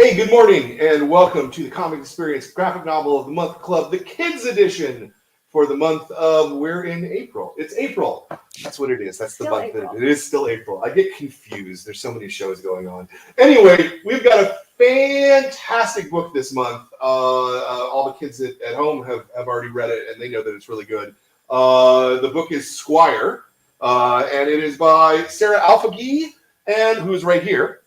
Hey, good morning, and welcome to the Comic Experience Graphic Novel of the Month Club, the Kids Edition for the month of, we're in April. It's April. That's what it is. That's the month. It is still April. I get confused. There's so many shows going on. Anyway, we've got a fantastic book this month. All the kids at home have already read it, and they know that it's really good. The book is SQUIRE, and it is by Sarah Alfagheeh, and who's right here.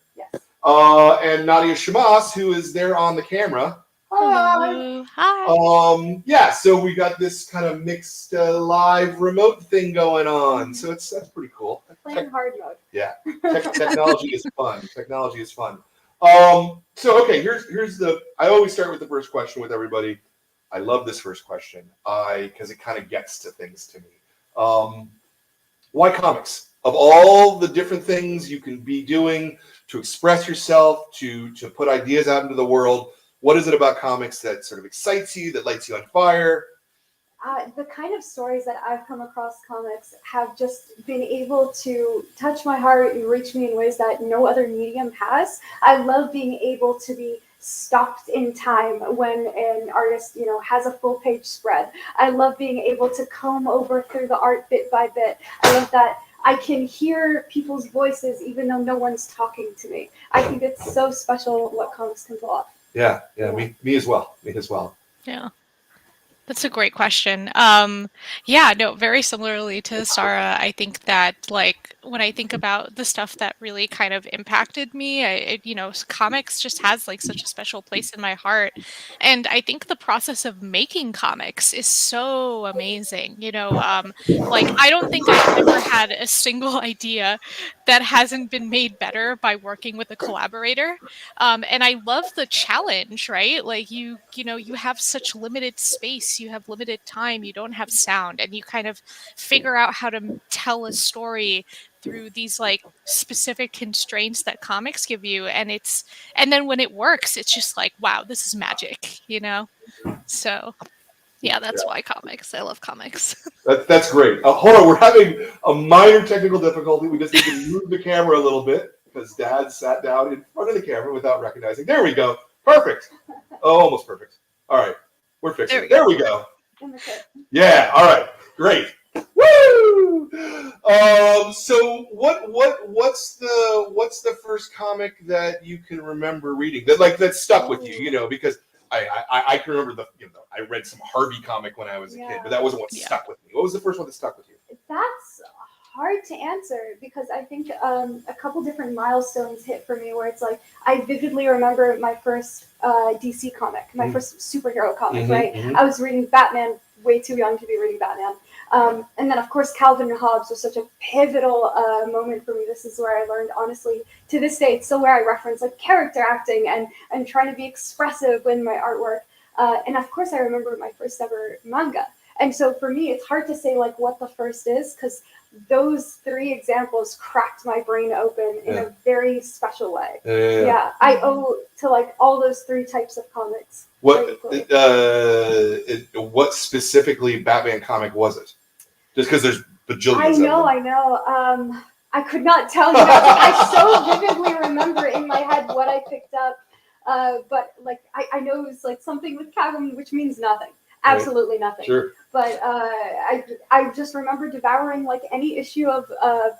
And NADIA SHAMMAS, who is there on the camera. Hello. Hi. Yeah, so we got this kind of mixed live remote thing going on. So that's pretty cool. Playing hard mode. Yeah, technology is fun. Technology is fun. So okay, here's the. I always start with the first question with everybody. I love this first question because it kind of gets to things to me. Why comics? Of all the different things you can be doing to express yourself, to put ideas out into the world, what is it about comics that sort of excites you, that lights you on fire? The kind of stories that I've come across comics have just been able to touch my heart and reach me in ways that no other medium has. I love being able to be stopped in time when an artist, has a full page spread. I love being able to comb over through the art bit by bit. I love that I can hear people's voices even though no one's talking to me. I think it's so special what comics can pull off. Yeah. Me as well. Yeah. That's a great question. Very similarly to Sarah, I think that when I think about the stuff that really kind of impacted me, comics just has such a special place in my heart. And I think the process of making comics is so amazing. I don't think I've ever had a single idea that hasn't been made better by working with a collaborator. And I love the challenge, right? You have such limited space, you have limited time, you don't have sound, and you kind of figure out how to tell a story through these specific constraints that comics give you. And then when it works, it's just wow, this is magic, So yeah, that's why comics. I love comics. That's great. Hold on, we're having a minor technical difficulty. We just need to move the camera a little bit because Dad sat down in front of the camera without recognizing. There we go. Perfect. Oh, almost perfect. All right, we're fixing it. There we go. Yeah. All right. Great. Woo! So what's the first comic that you can remember reading that stuck with you? Because I can remember I read some Harvey comic when I was a kid, but that wasn't what stuck with me. What was the first one that stuck with you? That's hard to answer because I think a couple different milestones hit for me where it's I vividly remember my first DC comic, my first superhero comic, right? Mm-hmm. I was reading Batman, way too young to be reading Batman. And then, of course, Calvin and Hobbes was such a pivotal moment for me. This is where I learned, honestly, to this day, it's still where I reference character acting and trying to be expressive in my artwork. And of course, I remember my first ever manga. And so for me, it's hard to say what the first is because those three examples cracked my brain open in a very special way. Yeah, I owe to all those three types of comics. What specifically Batman comic was it? Just because there's bajillions of them. I know. I could not tell you. I so vividly remember in my head what I picked up. But I know it was something with Catwoman, which means nothing. Absolutely nothing. Sure. But I just remember devouring any issue of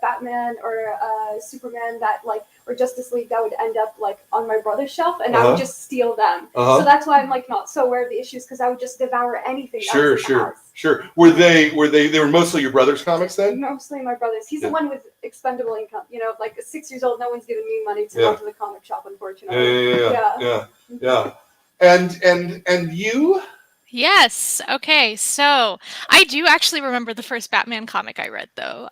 Batman or Superman that or Justice League that would end up on my brother's shelf, and I would just steal them. So that's why I'm not so aware of the issues because I would just devour anything. Sure. Were they were mostly your brother's comics then? Mostly my brother's. He's the one with expendable income. 6 years old, no one's giving me money to go to the comic shop, unfortunately. Yeah. And you? Yes. Okay. So I do actually remember the first Batman comic I read, though,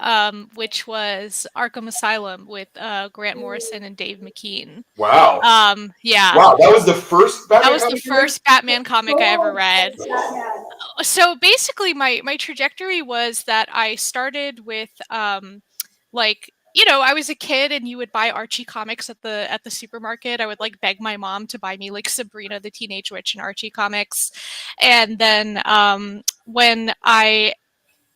which was Arkham Asylum with Grant Morrison and Dave McKean. Wow. Yeah. Wow, that was the first Batman comic? That was the first Batman comic I ever read. So basically, my trajectory was that I started with I was a kid and you would buy Archie comics at the supermarket. I would beg my mom to buy me Sabrina the Teenage Witch and Archie comics. And then when I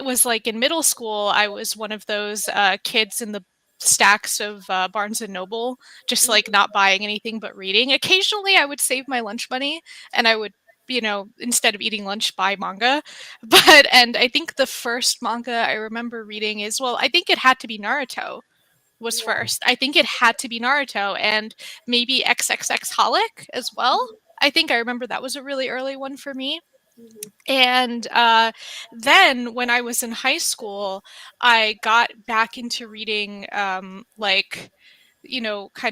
was in middle school, I was one of those kids in the stacks of Barnes and Noble, just like not buying anything but reading. Occasionally, I would save my lunch money, and I would, instead of eating lunch, buy manga. And I think the first manga I remember reading is, well, I think it had to be Naruto was first. I think it had to be Naruto, and maybe XXX Holic as well. I think I remember that was a really early one for me. And then when I was in high school, I got back into reading kind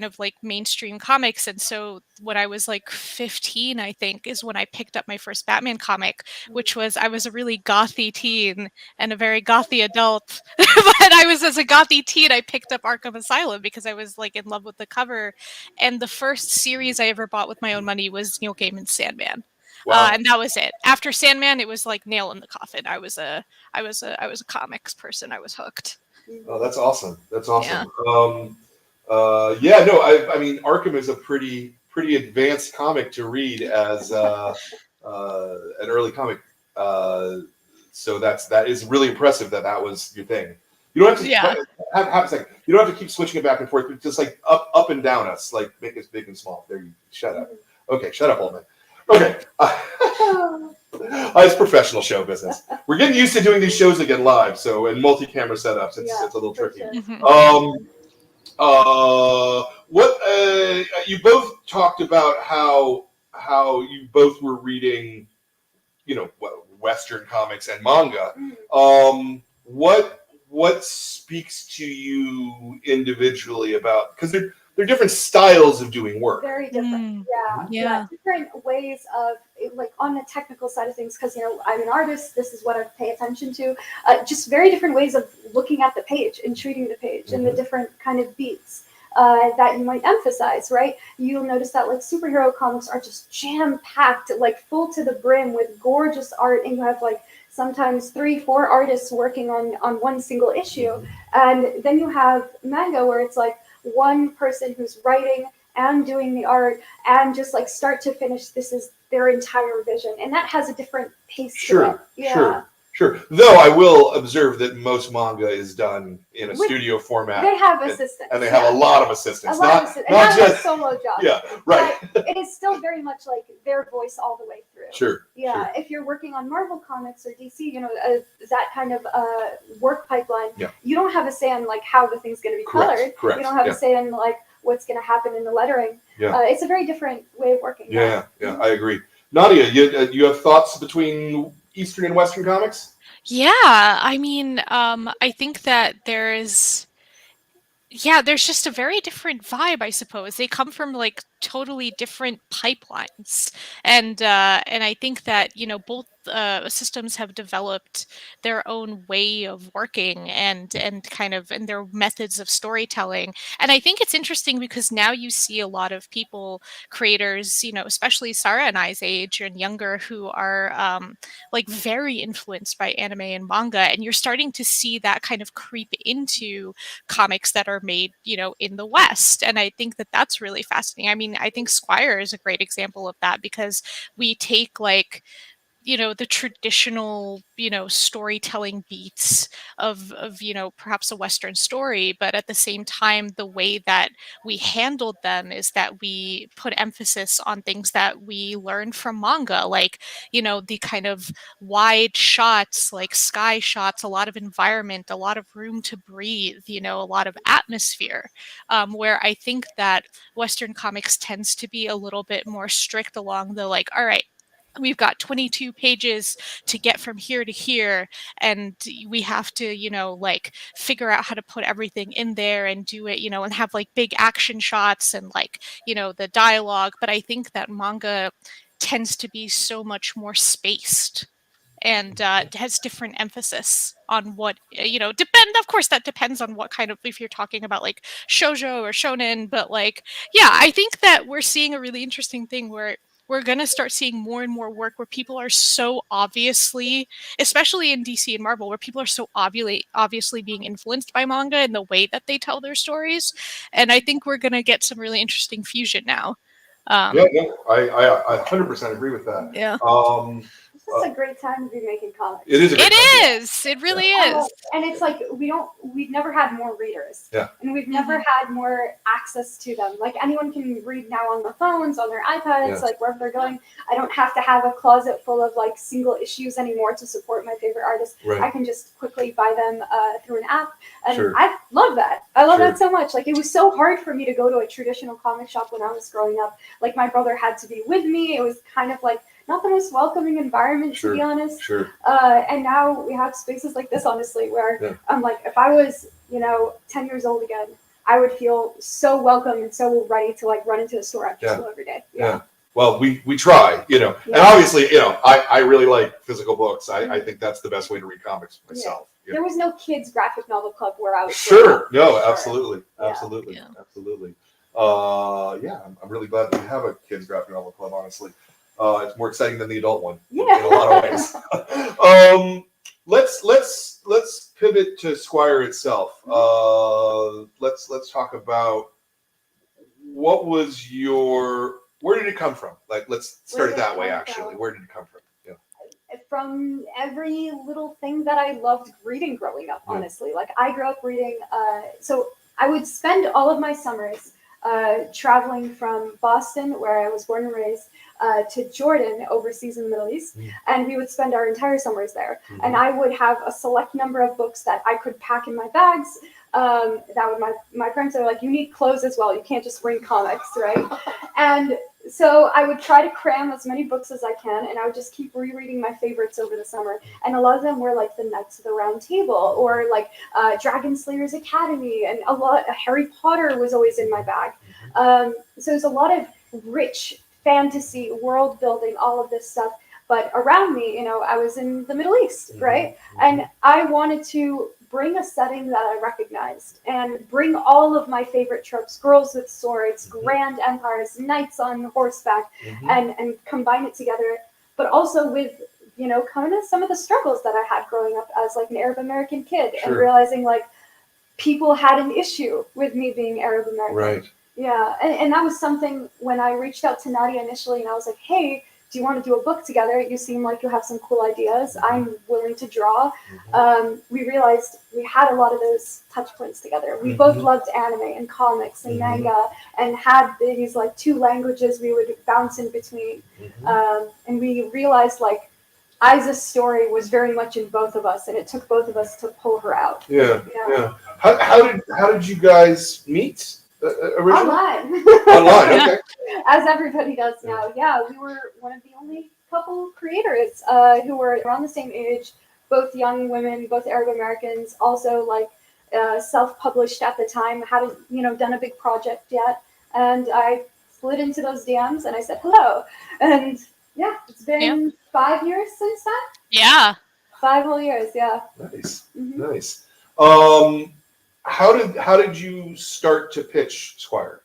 of like mainstream comics. And so when I was like 15, I think, is when I picked up my first Batman comic, which was, I was a really gothy teen and a very gothy adult. But as a gothy teen, I picked up Arkham Asylum because I was like in love with the cover. And the first series I ever bought with my own money was Neil Gaiman's Sandman. Wow. And that was it. After Sandman, it was like nail in the coffin. I was a comics person. I was hooked. Oh, that's awesome. That's awesome. Yeah. No, I mean, Arkham is a pretty advanced comic to read as an early comic. So that is really impressive that was your thing. You don't have to have a second. You don't have to keep switching it back and forth, but just like up and down us, like make us big and small. There you shut up. Okay, shut up, old man. Okay. It's professional show business. We're getting used to doing these shows again live, so in multi-camera setups, it's a little tricky. Sure. What you both talked about how you both were reading, Western comics and manga. What speaks to you individually about, because they're different styles of doing work. Very different. Yeah. Different ways of, like, on the technical side of things, because I'm an artist, this is what I pay attention to. Just very different ways of looking at the page and treating the page and the different kind of beats that you might emphasize, right? You'll notice that like superhero comics are just jam-packed, like full to the brim with gorgeous art, and you have like sometimes 3-4 artists working on one single issue. And then you have manga where it's like one person who's writing and doing the art, and just like start to finish, this is their entire vision, and that has a different pace to it. Sure. Though I will observe that most manga is done in a studio format. They have assistants, and they have a lot of assistants. Not just solo jobs. Yeah, right. But it is still very much like their voice all the way through. Sure. If you're working on Marvel Comics or DC, that kind of work pipeline. Yeah. You don't have a say in like how the thing's going to be colored. Correct. You don't have a say in like what's going to happen in the lettering. Yeah. It's a very different way of working. Yeah, I agree. Nadia, you have thoughts between Eastern and Western comics? Yeah, I mean, I think that there's just a very different vibe, I suppose. They come from like totally different pipelines, and I think that both systems have developed their own way of working and their methods of storytelling. And I think it's interesting because now you see a lot of creators, especially Sarah and I's age and younger, who are like very influenced by anime and manga, and you're starting to see that kind of creep into comics that are made, in the West. And I think that that's really fascinating. I mean, I think Squire is a great example of that, because we take like, the traditional, storytelling beats of perhaps a Western story, but at the same time, the way that we handled them is that we put emphasis on things that we learned from manga, like, the kind of wide shots, like sky shots, a lot of environment, a lot of room to breathe, a lot of atmosphere, where I think that Western comics tends to be a little bit more strict along the like, all right, we've got 22 pages to get from here to here, and we have to, like figure out how to put everything in there and do it, and have like big action shots and like, the dialogue. But I think that manga tends to be so much more spaced and has different emphasis on what, of course that depends on what kind of, if you're talking about like shoujo or shonen, but like, I think that we're seeing a really interesting thing where we're going to start seeing more and more work where people are so obviously, especially in DC and Marvel, where people are so obviously being influenced by manga in the way that they tell their stories. And I think we're going to get some really interesting fusion now. I 100% agree with that. Yeah. This is a great time to be making comics. It is a great time. It is. It really is. And it's like we've never had more readers. Yeah. And we've never had more access to them. Like anyone can read now on their phones, on their iPads, like wherever they're going. I don't have to have a closet full of like single issues anymore to support my favorite artists. Right. I can just quickly buy them through an app. And Sure. I love that. I love that so much. Like it was so hard for me to go to a traditional comic shop when I was growing up. Like my brother had to be with me. It was kind of like not the most welcoming environment, to be honest. Sure. And now we have spaces like this, honestly, where I'm like, if I was, 10 years old again, I would feel so welcome and so ready to like run into a store after school every day. Yeah. Well, we try, and obviously, I really like physical books. I think that's the best way to read comics myself. Yeah. There was no kids graphic novel club where I was. Sure. No, absolutely. Absolutely. Yeah. Absolutely. I'm really glad we have a kids graphic novel club, honestly. It's more exciting than the adult one in a lot of ways. Let's pivot to Squire itself. Let's talk about where did it come from? Like, let's start it that way, actually. Where did it come from? From every little thing that I loved reading growing up, honestly. Like I grew up reading, so I would spend all of my summers traveling from Boston, where I was born and raised, to Jordan, overseas in the Middle East, and we would spend our entire summers there. And I would have a select number of books that I could pack in my bags. My parents are like, you need clothes as well. You can't just bring comics, right? And so I would try to cram as many books as I can, and I would just keep rereading my favorites over the summer. And a lot of them were like the Knights of the Round Table, or like Dragon Slayer's Academy, and Harry Potter was always in my bag. So there's a lot of rich fantasy, world building, all of this stuff. But around me, I was in the Middle East, right? And I wanted to bring a setting that I recognized and bring all of my favorite tropes, girls with swords, grand empires, knights on horseback, and combine it together. But also with, kind of some of the struggles that I had growing up as like an Arab American kid and realizing like people had an issue with me being Arab American. Right. Yeah. And that was something when I reached out to Nadia initially and I was like, hey, do you want to do a book together? You seem like you have some cool ideas. I'm willing to draw. We realized we had a lot of those touch points together. We both loved anime and comics and manga and had these like two languages we would bounce in between. And we realized like Isa's story was very much in both of us, and it took both of us to pull her out. Yeah. How did you guys meet? Originally? Online, okay. As everybody does now. Yeah, we were one of the only couple creators who were around the same age, both young women, both Arab Americans, also like self-published at the time, hadn't done a big project yet, and I slid into those DMs and I said hello, and yeah, it's been 5 years since then. Yeah, 5 whole years. Yeah. Nice, nice. How did you start to pitch Squire?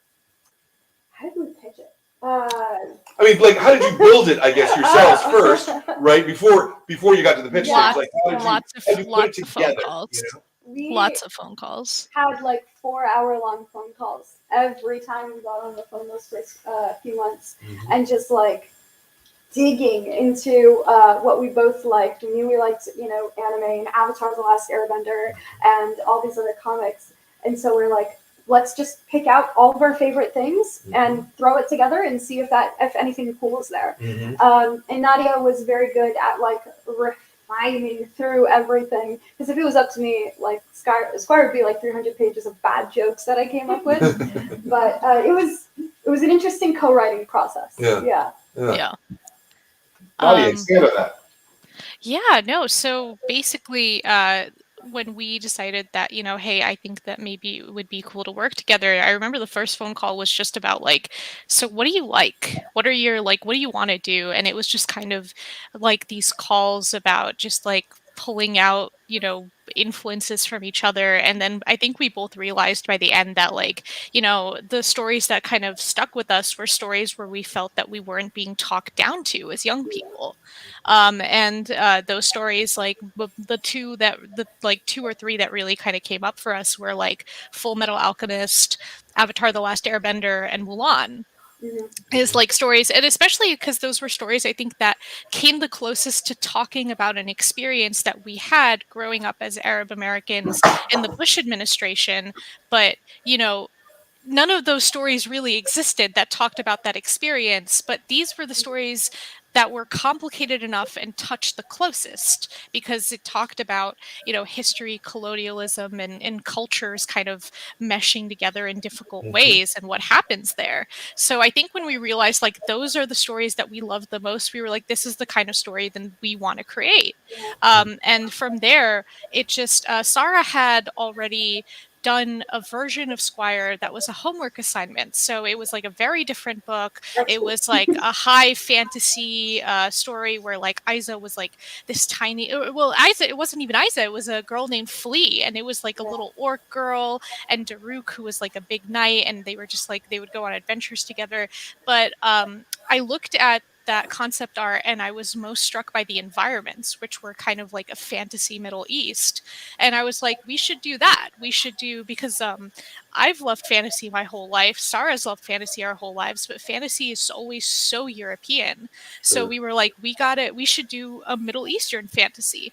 How did we pitch it? I mean, like, how did you build it? I guess yourselves first, right? Before you got to the pitch stage, like, lots of phone calls. Lots of phone calls. Had like 4-hour-long phone calls every time we got on the phone those first few months, and just like digging into what we both liked. We knew we liked, anime and Avatar: The Last Airbender and all these other comics. And so we're like, let's just pick out all of our favorite things and throw it together and see if anything cool is there. And Nadia was very good at like refining through everything. Because if it was up to me, like Squire would be like 300 pages of bad jokes that I came up with. But it was an interesting co-writing process. Yeah. Expand on that. Yeah, no. So basically, when we decided that, hey, I think that maybe it would be cool to work together, I remember the first phone call was just about like, so what do you like? What do you want to do? And it was just kind of like these calls about just like pulling out, influences from each other. And then I think we both realized by the end that like, the stories that kind of stuck with us were stories where we felt that we weren't being talked down to as young people. And those stories, like the two or three that really kind of came up for us were like Full Metal Alchemist, Avatar: The Last Airbender, and Mulan. is like stories, and especially because those were stories I think that came the closest to talking about an experience that we had growing up as Arab Americans in the Bush administration. But, you know, none of those stories really existed that talked about that experience, but these were the stories that were complicated enough and touched the closest because it talked about, you know, history, colonialism, and cultures kind of meshing together in difficult ways and what happens there. So I think when we realized like those are the stories that we love the most, we were like, this is the kind of story then we want to create. And from there, it just, Sarah had already done a version of Squire that was a homework assignment. So it was like a very different book. It was like a high fantasy story where like Isa was like this tiny, well, Isa, it wasn't even Isa, it was a girl named Flea, and it was like a little orc girl, and Daruk, who was like a big knight, and they were just like, they would go on adventures together. But I looked at that concept art and I was most struck by the environments, which were kind of like a fantasy Middle East. And I was like, we should do that. We should do, because I've loved fantasy my whole life. Sarah's loved fantasy our whole lives, but fantasy is always so European. So we were like, we should do a Middle Eastern fantasy.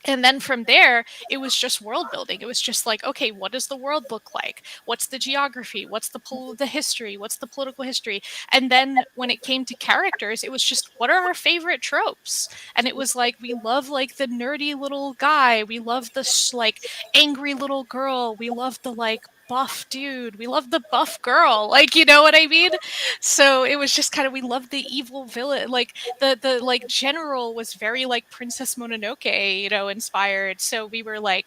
And then from there, it was just world building. It was just like, okay, what does the world look like? What's the geography? What's the history? What's the political history? And then when it came to characters, it was just, what are our favorite tropes? And it was like, we love like the nerdy little guy. We love the like angry little girl. We love the like buff dude. We love the buff girl. Like, you know what I mean? So it was just kind of, we loved the evil villain. Like the like general was very like Princess Mononoke, you know, inspired. So we were like,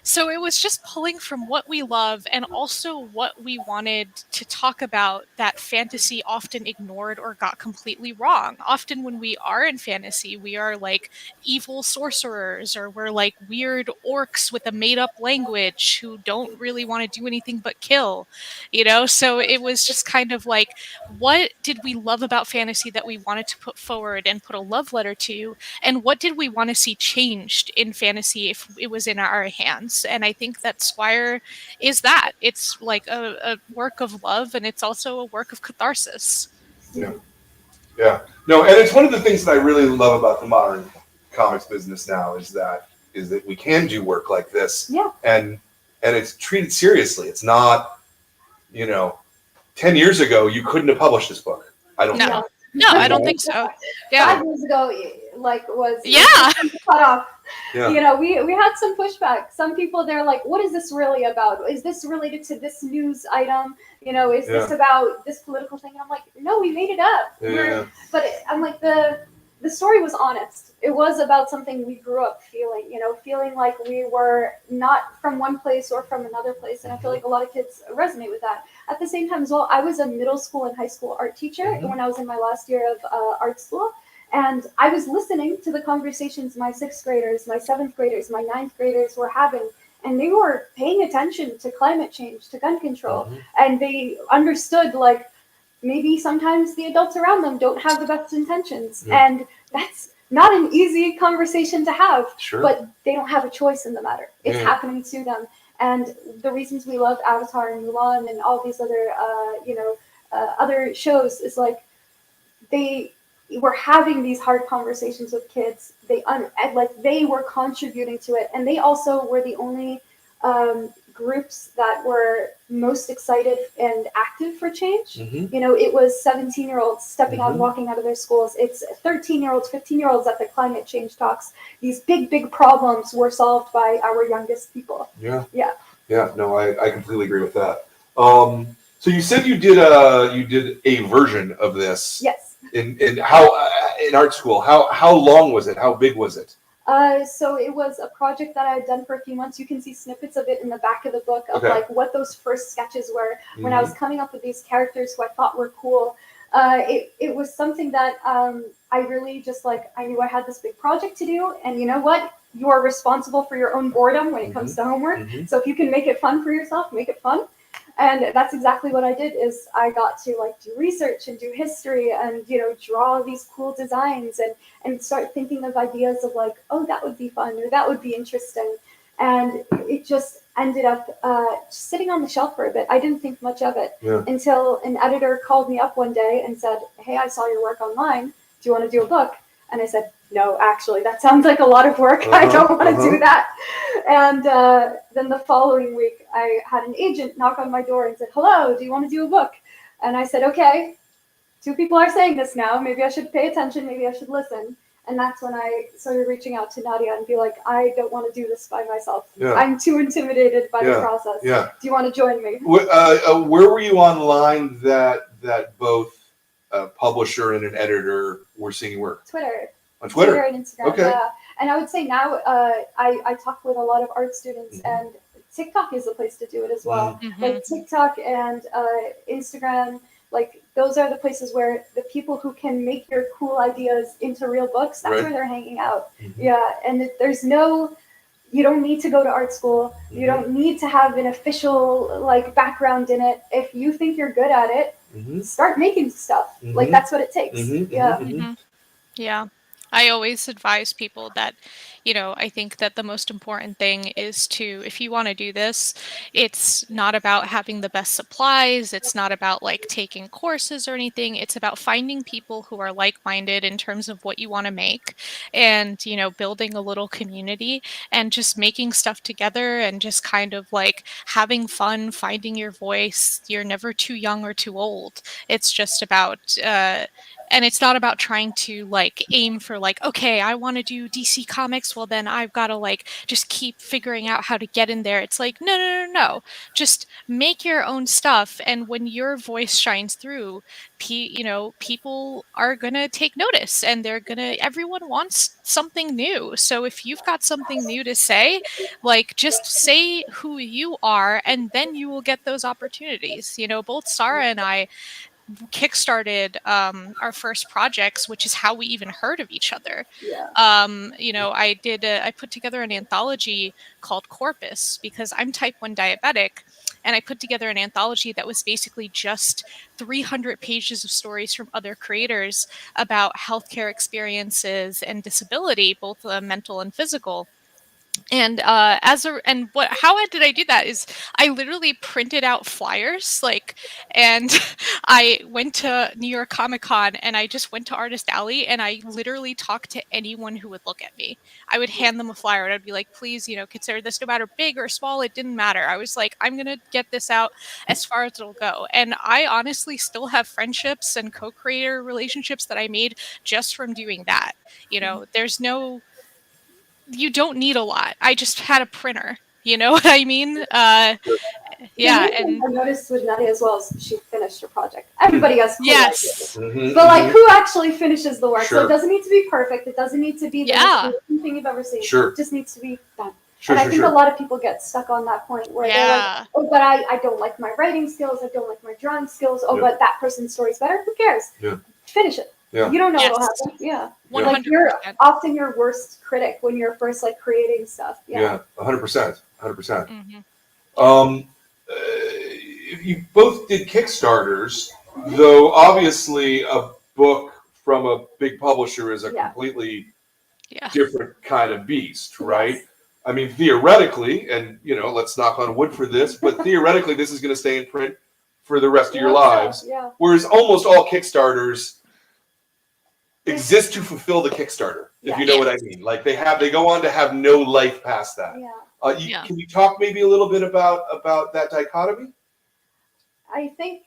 so it was just pulling from what we love and also what we wanted to talk about that fantasy often ignored or got completely wrong. Often when we are in fantasy, we are like evil sorcerers, or we're like weird orcs with a made up language who don't really want to do anything but kill, you know? So it was just kind of like, what did we love about fantasy that we wanted to put forward and put a love letter to? And what did we want to see changed in fantasy if it was in our hands? And I think that Squire is that. It's like a work of love, and it's also a work of catharsis. Yeah. No, and it's one of the things that I really love about the modern comics business now is that we can do work like this. Yeah. And it's treated seriously. It's not, 10 years ago you couldn't have published this book. I don't think. No, I don't think so. Yeah. 5 years ago, was cut off. Yeah. We had some pushback. Some people, they're like, what is this really about? Is this related to this news item? Is this about this political thing? And I'm like, no, we made it up. I'm like, the story was honest. It was about something we grew up feeling, feeling like we were not from one place or from another place. And I feel like a lot of kids resonate with that. At the same time as well, I was a middle school and high school art teacher when I was in my last year of art school. And I was listening to the conversations my 6th graders, my 7th graders, my 9th graders were having. And they were paying attention to climate change, to gun control. And they understood, like, maybe sometimes the adults around them don't have the best intentions. And that's not an easy conversation to have. Sure. But they don't have a choice in the matter. It's happening to them. And the reasons we love Avatar and Mulan and all these other, other shows is like they were having these hard conversations with kids. They were contributing to it, and they also were the only groups that were most excited and active for change. It was 17-year-olds stepping out and walking out of their schools. It's 13-year-olds, 15-year-olds at the climate change talks. These big problems were solved by our youngest people. Yeah. No, I completely agree with that. So you said you did a version of this. Yes. In art school. How long was it? How big was it? So it was a project that I had done for a few months. You can see snippets of it in the back of the book of like what those first sketches were when I was coming up with these characters who I thought were cool. It was something that I really just I knew I had this big project to do, and you know what? You are responsible for your own boredom when it comes to homework. So if you can make it fun for yourself, make it fun. And that's exactly what I did. Is I got to do research and do history and draw these cool designs and start thinking of ideas of oh, that would be fun or that would be interesting. and it just ended up sitting on the shelf for a bit. I didn't think much of it until an editor called me up one day and said, "Hey, I saw your work online. Do you want to do a book?" And I said, "No, actually, that sounds like a lot of work. I don't want to do that." And then the following week, I had an agent knock on my door and said, "Hello, do you want to do a book?" And I said, "Okay, 2 people are saying this now. Maybe I should pay attention. Maybe I should listen." And that's when I started reaching out to Nadia and be like, "I don't want to do this by myself. I'm too intimidated by the process. Do you want to join me?" Where were you online that both a publisher and an editor were seeing your work? Twitter. On Twitter and Instagram. Okay. Yeah. And I would say now I talk with a lot of art students, and TikTok is the place to do it as well. Like TikTok and Instagram, like those are the places where the people who can make your cool ideas into real books, that's where they're hanging out. Yeah. And there's no, you don't need to go to art school. You don't need to have an official like background in it. If you think you're good at it, start making stuff. Like that's what it takes. Yeah. I always advise people that, you know, I think that the most important thing is to, if you want to do this, it's not about having the best supplies. It's not about like taking courses or anything. It's about finding people who are like-minded in terms of what you want to make and, you know, building a little community and just making stuff together and just kind of like having fun, finding your voice. You're never too young or too old. It's just about, and it's not about trying to like aim for like, okay, I want to do DC Comics. Well, then I've got to like just keep figuring out how to get in there. It's like, no. Just make your own stuff. And when your voice shines through, you know, people are going to take notice and everyone wants something new. So if you've got something new to say, like just say who you are and then you will get those opportunities. You know, both Sarah and I kickstarted our first projects, which is how we even heard of each other. You know, I put together an anthology called Corpus because I'm type 1 diabetic, and I put together an anthology that was basically just 300 pages of stories from other creators about healthcare experiences and disability, both mental and physical. And how did I do that is I literally printed out flyers, like, and I went to New York Comic Con and I just went to Artist Alley and I literally talked to anyone who would look at me. I would hand them a flyer and I'd be like, please, you know, consider this, no matter big or small, it didn't matter. I was like, I'm gonna get this out as far as it'll go. And I honestly still have friendships and co-creator relationships that I made just from doing that. You know, you don't need a lot. I just had a printer. You know what I mean? Yeah. And I noticed with Nadia as well is she finished her project. Everybody has cool yes. ideas. But like who actually finishes the work? So it doesn't need to be perfect. It doesn't need to be the most thing you've ever seen. It just needs to be done. And I think a lot of people get stuck on that point where they're like, oh, but I don't like my writing skills. I don't like my drawing skills. Oh, but that person's story's better. Who cares? Finish it. You don't know what'll happen. 100%. Like you're often your worst critic when you're first like creating stuff. 100%. You both did Kickstarters, though obviously a book from a big publisher is a completely different kind of beast, right? I mean, theoretically, and you know, let's knock on wood for this, but theoretically, this is going to stay in print for the rest of your lives. Whereas almost all Kickstarters exist to fulfill the Kickstarter, if you know what I mean. Like they go on to have no life past that. Can you talk maybe a little bit about that dichotomy? I think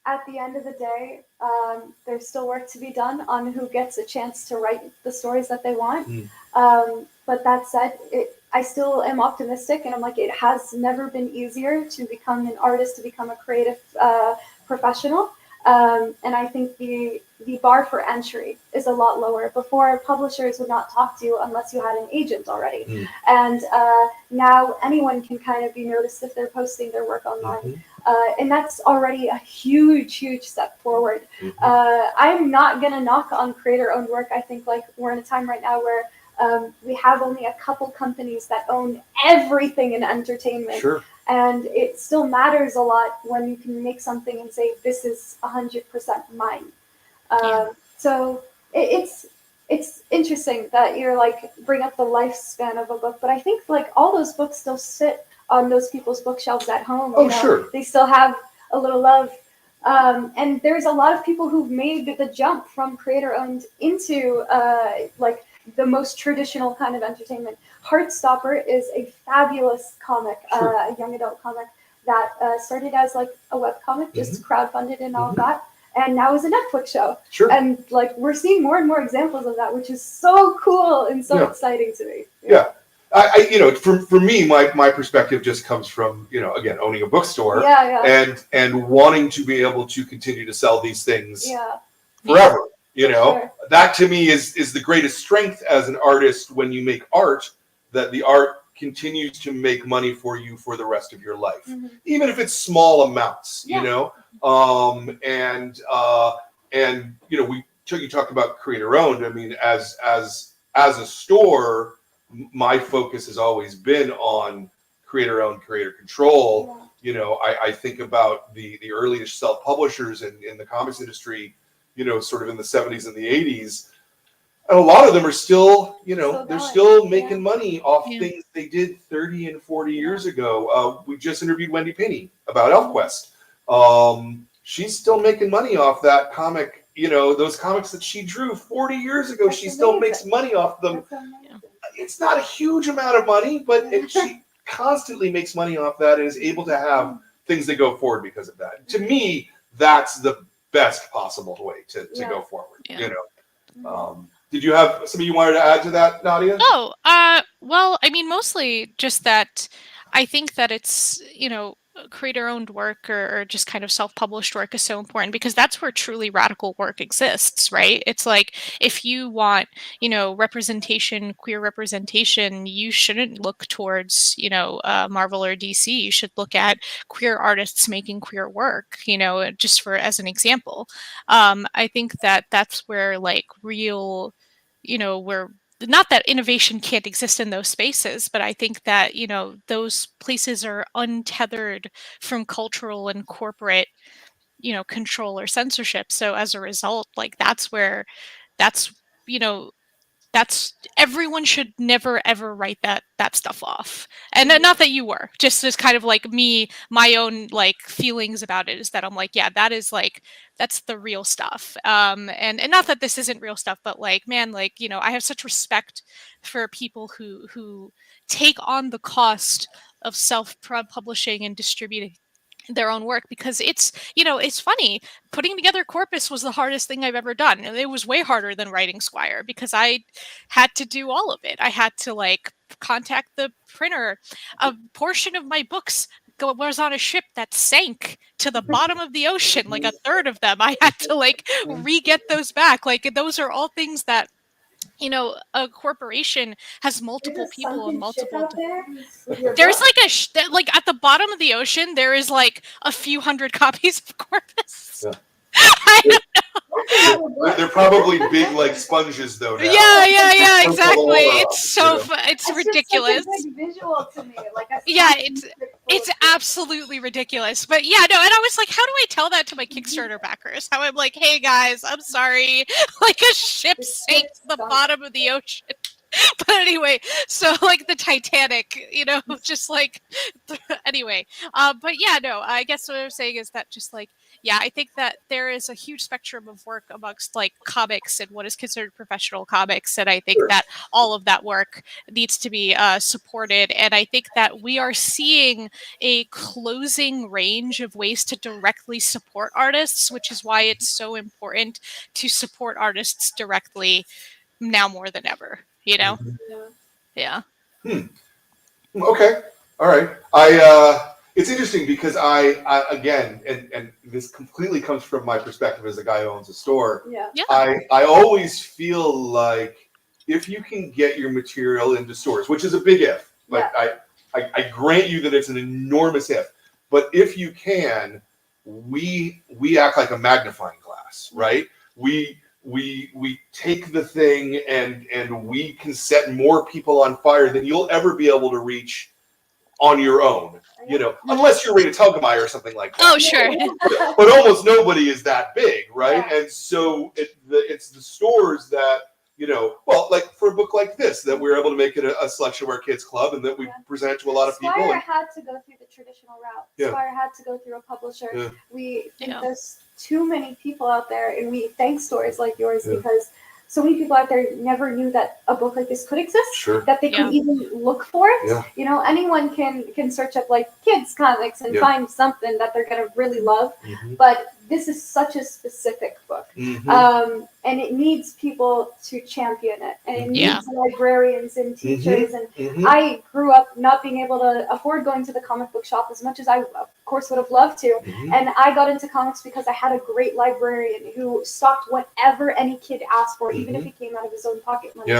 at the end of the day, there's still work to be done on who gets a chance to write the stories that they want. But that said, I still am optimistic, and I'm like, it has never been easier to become an artist, to become a creative professional. And I think the bar for entry is a lot lower. Before, publishers would not talk to you unless you had an agent already. And now anyone can kind of be noticed if they're posting their work online. And that's already a huge step forward. I'm not going to knock on creator-owned work. I think like we're in a time right now where we have only a couple companies that own everything in entertainment. And it still matters a lot when you can make something and say, this is 100% mine. So it's it's interesting that you're like bring up the lifespan of a book, but I think like all those books still sit on those people's bookshelves at home. Oh, you know? sure. They still have a little love. And there's a lot of people who've made the jump from creator-owned into like the most traditional kind of entertainment. Heartstopper is a fabulous comic, Sure. a young adult comic that started as like a webcomic, just crowdfunded and all that, and now is a Netflix show. Sure. And like we're seeing more and more examples of that, which is so cool and so exciting to me. Yeah. I you know, for me, my perspective just comes from, you know, again, owning a bookstore and wanting to be able to continue to sell these things forever. You know, that to me is the greatest strength as an artist when you make art, that the art continues to make money for you for the rest of your life, even if it's small amounts, you know. And you know, you talked about creator owned. I mean, as a store, my focus has always been on creator owned, creator control. You know, I think about the earliest self-publishers in the comics industry, you know, sort of in the 70s and the 80s. And a lot of them are still, you know, they're still making money off things they did 30 and 40 years ago. We just interviewed Wendy Pinney about ElfQuest. She's still making money off that comic, you know, those comics that she drew 40 years ago. She still makes money off them. It's not a huge amount of money, but she constantly makes money off that and is able to have things that go forward because of that. To me, that's the best possible way to go forward. You know. Did you have something you wanted to add to that, Nadia? Oh, well, I mean, mostly just that I think that it's, you know, creator-owned work or just kind of self-published work is so important because that's where truly radical work exists, right? It's like if you want, you know, representation, queer representation, you shouldn't look towards, you know, Marvel or DC. You should look at queer artists making queer work, you know, just for as an example. I think that that's where like real, you know, where not that innovation can't exist in those spaces, but I think that, you know, those places are untethered from cultural and corporate, you know, control or censorship. So as a result, like that's where that's, you know, that's everyone should never ever write that stuff off. And not that you were, just as kind of like me, my own like feelings about it is that I'm like, yeah, that is like that's the real stuff. And not that this isn't real stuff, but like, man, like, you know, I have such respect for people who take on the cost of self-publishing and distributing their own work, because it's, you know, it's funny, putting together Corpus was the hardest thing I've ever done, and it was way harder than writing Squire because I had to do all of it. I had to like contact the printer. A portion of my books was on a ship that sank to the bottom of the ocean, like a third of them I had to like re-get those back. Like those are all things that, you know, a corporation has multiple people and multiple. There's like like at the bottom of the ocean, there is like a few hundred copies of Corpus. I don't know. They're probably big like sponges though now. Yeah, exactly. It's so it's ridiculous. Just such a good visual to me. Like it's absolutely ridiculous. But yeah, no, and I was like, how do I tell that to my Kickstarter backers? How I'm like, hey guys, I'm sorry. Like a ship sank to the bottom of the ocean. But anyway, so like the Titanic, you know, just like anyway. But yeah, no, I guess what I'm saying is that just like, yeah, I think that there is a huge spectrum of work amongst like comics and what is considered professional comics. And I think that all of that work needs to be supported. And I think that we are seeing a closing range of ways to directly support artists, which is why it's so important to support artists directly now more than ever. You know? Yeah. Okay. All right. It's interesting because I again, and this completely comes from my perspective as a guy who owns a store. I always feel like if you can get your material into stores, which is a big if, like I grant you that it's an enormous if, but if you can, we act like a magnifying glass, right? We take the thing and we can set more people on fire than you'll ever be able to reach on your own, you know, unless you're Rita Telgemeier or something like that. Oh, sure. But almost nobody is that big, right? And so it's the stores that well, like for a book like this, that we're able to make it a selection of our kids club, and that we present it to a lot of people. Squire had to go through the traditional route. Yeah. Squire had to go through a publisher. Yeah. We think there's too many people out there, and we thank stories like yours because so many people out there never knew that a book like this could exist, that they could even look for it. Anyone can search up like kids comics and find something that they're gonna really love, but this is such a specific book, and it needs people to champion it, and it needs librarians and teachers. And I grew up not being able to afford going to the comic book shop as much as I, of course, would have loved to. And I got into comics because I had a great librarian who stocked whatever any kid asked for, even if he came out of his own pocket money.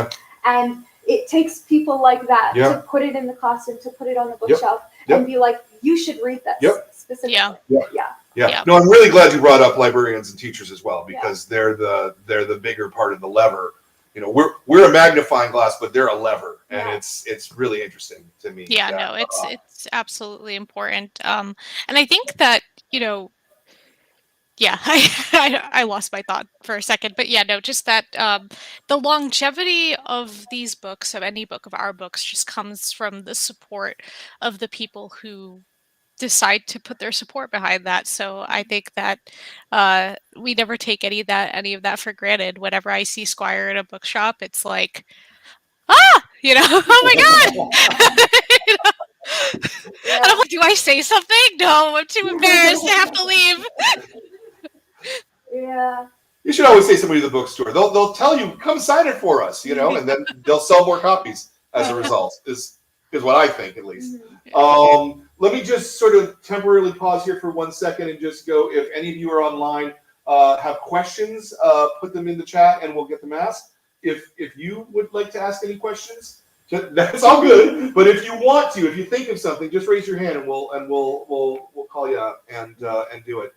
And it takes people like that to put it in the classroom, to put it on the bookshelf, and be like, you should read this specifically. No, I'm really glad you brought up librarians and teachers as well, because they're the bigger part of the lever. We're a magnifying glass, but they're a lever, and it's really interesting to me. It's absolutely important. And I think that I lost my thought for a second, but just that the longevity of these books, of any book, of our books, just comes from the support of the people who decide to put their support behind that. So I think that we never take any of that for granted. Whenever I see Squire in a bookshop, it's like, oh my god. And I'm like, do I say something? No, I'm too embarrassed to have to leave. You should always say somebody to the bookstore. They'll tell you, come sign it for us, and then they'll sell more copies as a result. Is what I think, at least. Let me just sort of temporarily pause here for 1 second and just go, if any of you are online, have questions, put them in the chat and we'll get them asked. If you would like to ask any questions, that's all good. But if you want to, if you think of something, just raise your hand and we'll call you out and do it.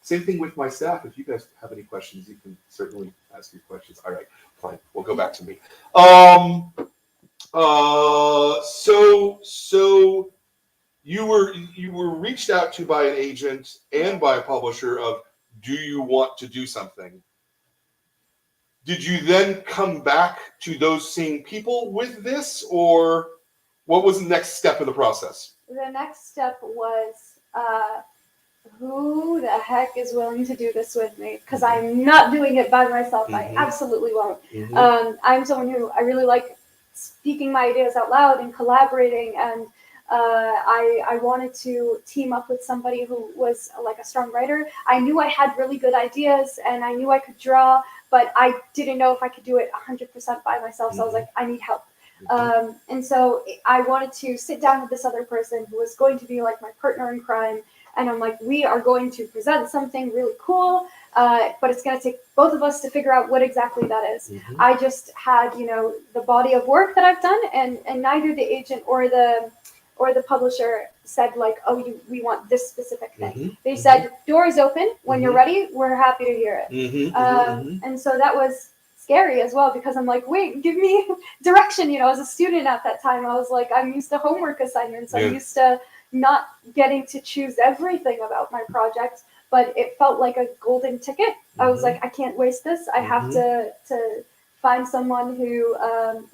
Same thing with my staff. If you guys have any questions, you can certainly ask your questions. All right, fine. We'll go back to me. So you were reached out to by an agent and by a publisher of, do you want to do something? Did you then come back to those same people with this, or what was the next step in the process? The next step was, who the heck is willing to do this with me? Because I'm not doing it by myself. I absolutely won't. I'm someone who, I really like speaking my ideas out loud and collaborating, and I wanted to team up with somebody who was like a strong writer. I knew I had really good ideas and I knew I could draw, but I didn't know if I could do it 100% by myself. So I was like, I need help. And so I wanted to sit down with this other person who was going to be like my partner in crime. And I'm like, we are going to present something really cool, but it's going to take both of us to figure out what exactly that is. I just had, the body of work that I've done, and neither the agent or the publisher said like, oh, we want this specific thing. They said, door is open. When you're ready, we're happy to hear it. And so that was scary as well, because I'm like, wait, give me direction. As a student at that time, I was like, I'm used to homework assignments. I'm used to not getting to choose everything about my project, but it felt like a golden ticket. I was like, I can't waste this. I have to find someone who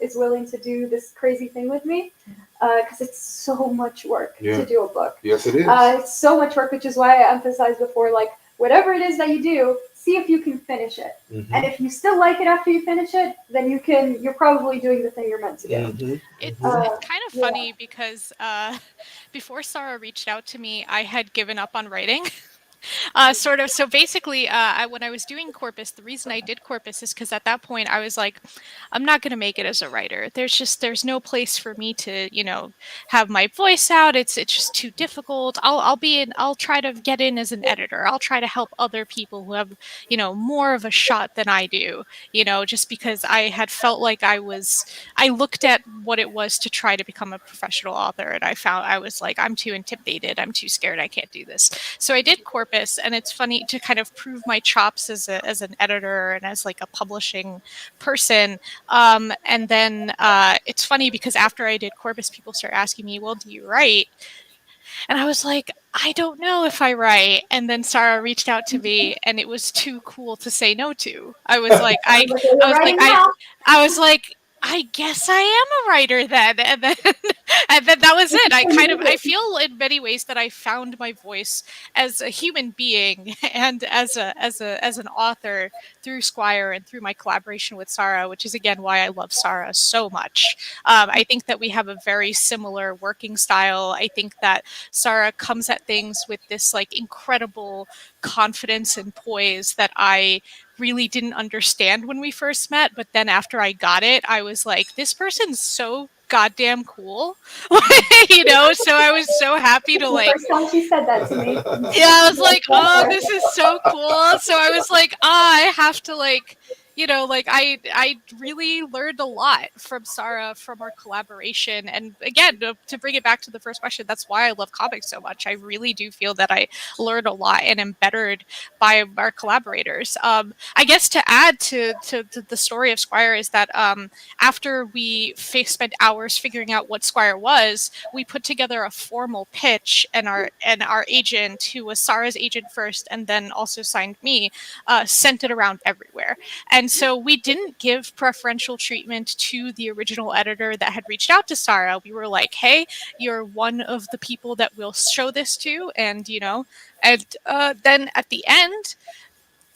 is willing to do this crazy thing with me, because it's so much work to do a book. Yes, it is. It's so much work, which is why I emphasized before, like, whatever it is that you do, see if you can finish it. And if you still like it after you finish it, then you're probably doing the thing you're meant to do. It's kind of funny because before Sarah reached out to me, I had given up on writing. Sort of. So basically, when I was doing Corpus, the reason I did Corpus is because at that point I was like, I'm not going to make it as a writer. There's no place for me to, have my voice out. It's just too difficult. I'll try to get in as an editor. I'll try to help other people who have, more of a shot than I do, just because I had felt like I looked at what it was to try to become a professional author, and I was like, I'm too intimidated. I'm too scared. I can't do this. So I did Corpus. And it's funny to kind of prove my chops as an editor and as like a publishing person. And then it's funny because after I did Corpus, people start asking me, well, do you write? And I was like, I don't know if I write. And then Sarah reached out to me, and it was too cool to say no to. I was like, I'm like, "You're writing now?" I was like, I guess I am a writer then. And then and then that was it. I feel in many ways that I found my voice as a human being and as an author through Squire and through my collaboration with Sarah, which is again why I love Sarah so much. I think that we have a very similar working style. I think that Sarah comes at things with this like incredible confidence and poise that I really didn't understand when we first met, but then after I got it, I was like, this person's so goddamn cool. You know, so I was so happy to The like first time she said that to me. yeah, I was like, oh, this is so cool. So I was like, I have to like, you know, like I really learned a lot from Sarah from our collaboration. And again, to bring it back to the first question, that's why I love comics so much. I really do feel that I learned a lot and am bettered by our collaborators. I guess to add to the story of Squire is that after we spent hours figuring out what Squire was, we put together a formal pitch, and our agent, who was Sarah's agent first and then also signed me, sent it around everywhere. And so we didn't give preferential treatment to the original editor that had reached out to Sarah. We were like, hey, you're one of the people that we'll show this to. And, you know, and then at the end,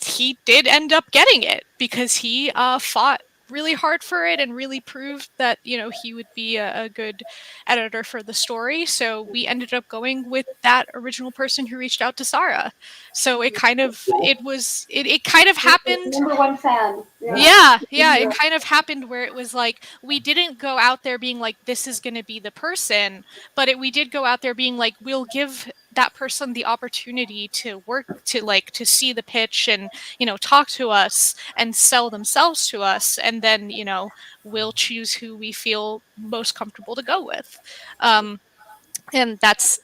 he did end up getting it because he fought really hard for it and really proved that, you know, he would be a good editor for the story. So we ended up going with that original person who reached out to Sarah. So it kind of it kind of happened. #1 fan. Yeah, it kind of happened where it was like we didn't go out there being like, this is going to be the person, but we did go out there being like, we'll give that person the opportunity to work, to see the pitch and, you know, talk to us and sell themselves to us, and then, you know, we'll choose who we feel most comfortable to go with. And that's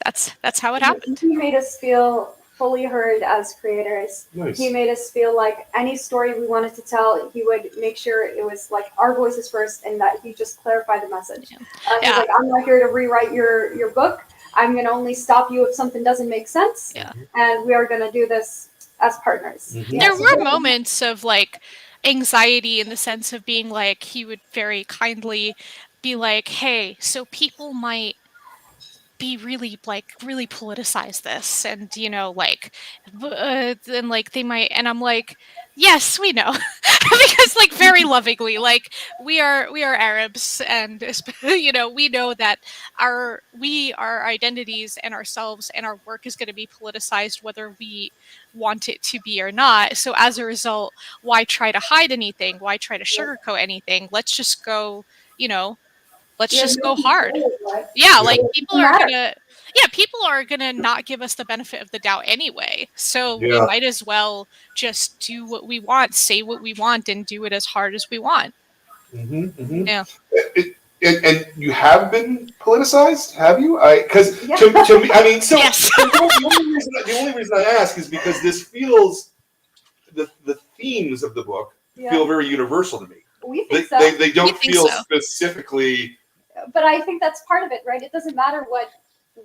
how it happened. He made us feel fully heard as creators. Nice. He made us feel like any story we wanted to tell, he would make sure it was like our voices first, and that he just clarified the message. He's like, I'm not here to rewrite your book. I'm going to only stop you if something doesn't make sense. Yeah. And we are going to do this as partners. Mm-hmm. There were moments of like anxiety in the sense of being like, he would very kindly be like, hey, so people might be really politicize this, and, you know, like and like they might, and I'm like, yes, we know. Because like very lovingly, like we are Arabs, and you know, we know that our identities and ourselves and our work is going to be politicized whether we want it to be or not. So as a result, why try to hide anything? Why try to sugarcoat anything? Let's just go, you know, let's just go hard. Yeah, like people are gonna not give us the benefit of the doubt anyway. So we might as well just do what we want, say what we want, and do it as hard as we want. Mm-hmm, mm-hmm. Yeah. And you have been politicized, have you? Because to me, I mean, so yes. the only reason I ask is because this feels the themes of the book feel very universal to me. We think they don't feel specifically. But I think that's part of it, right? It doesn't matter what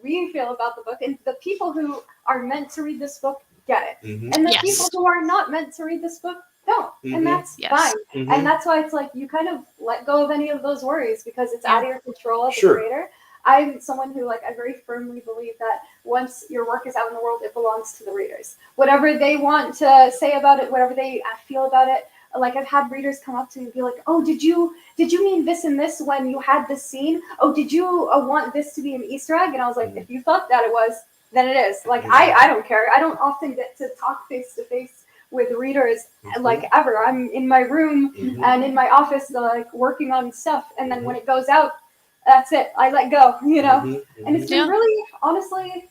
we feel about the book, and the people who are meant to read this book get it, and the people who are not meant to read this book don't, and that's fine. And that's why it's like you kind of let go of any of those worries because it's out of your control as a creator. I'm someone who, like, I very firmly believe that once your work is out in the world, it belongs to the readers. Whatever they want to say about it, whatever they feel about it. Like, I've had readers come up to me and be like, oh, did you mean this and this when you had this scene? Oh, did you want this to be an Easter egg? And I was like, if you thought that it was, then it is. Like, I don't care. I don't often get to talk face to face with readers like ever. I'm in my room and in my office, like, working on stuff. And then when it goes out, that's it. I let go, you know? And it's been really, honestly,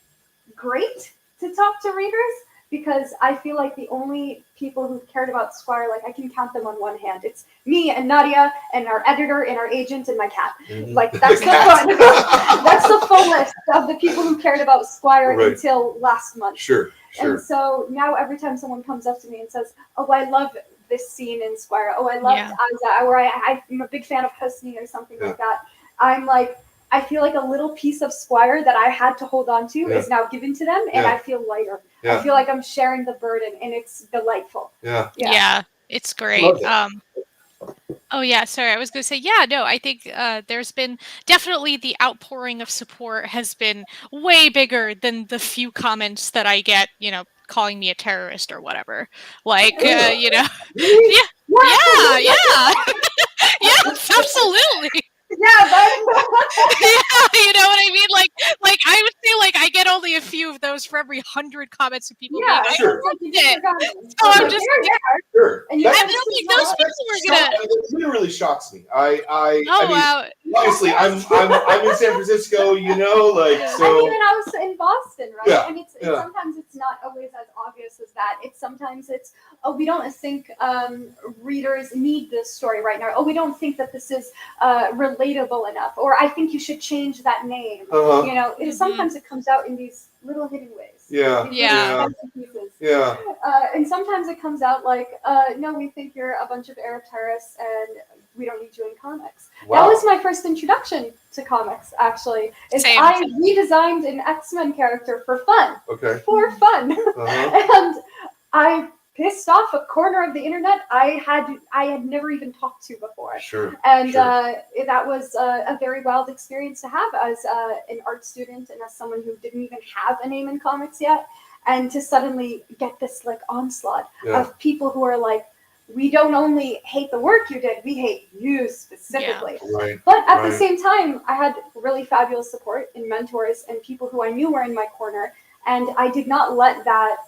great to talk to readers. Because I feel like the only people who cared about Squire, like, I can count them on one hand. It's me and Nadia and our editor and our agent and my cat. Like, that's that's the full list of the people who cared about Squire until last month. Sure. And so now every time someone comes up to me and says, oh, I love this scene in Squire. Oh, I love Azza. Or I'm a big fan of Husni or something like that. I'm like, I feel like a little piece of Squire that I had to hold on to is now given to them, and I feel lighter. I feel like I'm sharing the burden, and it's delightful. Yeah, it's great. Oh yeah, sorry. I was going to say, yeah, no, I think there's been definitely the outpouring of support has been way bigger than the few comments that I get, calling me a terrorist or whatever. Like, yeah, yeah, yes, absolutely. Yeah, yeah, you know what I mean? Like I would say, like, I get only a few of those for every 100 comments of people being like, I loved it. So I'm just and you I don't think those people are gonna. It really shocks me. I mean, Wow. obviously, I'm in San Francisco, like so. I mean, and I was in Boston, right? Yeah. And sometimes it's not always as obvious as that. Sometimes it's we don't think readers need this story right now. We don't think that this is relatable enough, or I think you should change that name. Sometimes it comes out in these little hidden ways. And sometimes it comes out like, no, we think you're a bunch of Arab terrorists and we don't need you in comics. Wow. That was my first introduction to comics, actually. I redesigned an X-Men character for fun. Okay. For fun. And I pissed off a corner of the internet I had never even talked to before. Sure. And that was a very wild experience to have as an art student and as someone who didn't even have a name in comics yet. And to suddenly get this like onslaught of people who are like, we don't only hate the work you did, we hate you specifically. Yeah. Right. But at the same time, I had really fabulous support and mentors and people who I knew were in my corner. And I did not let that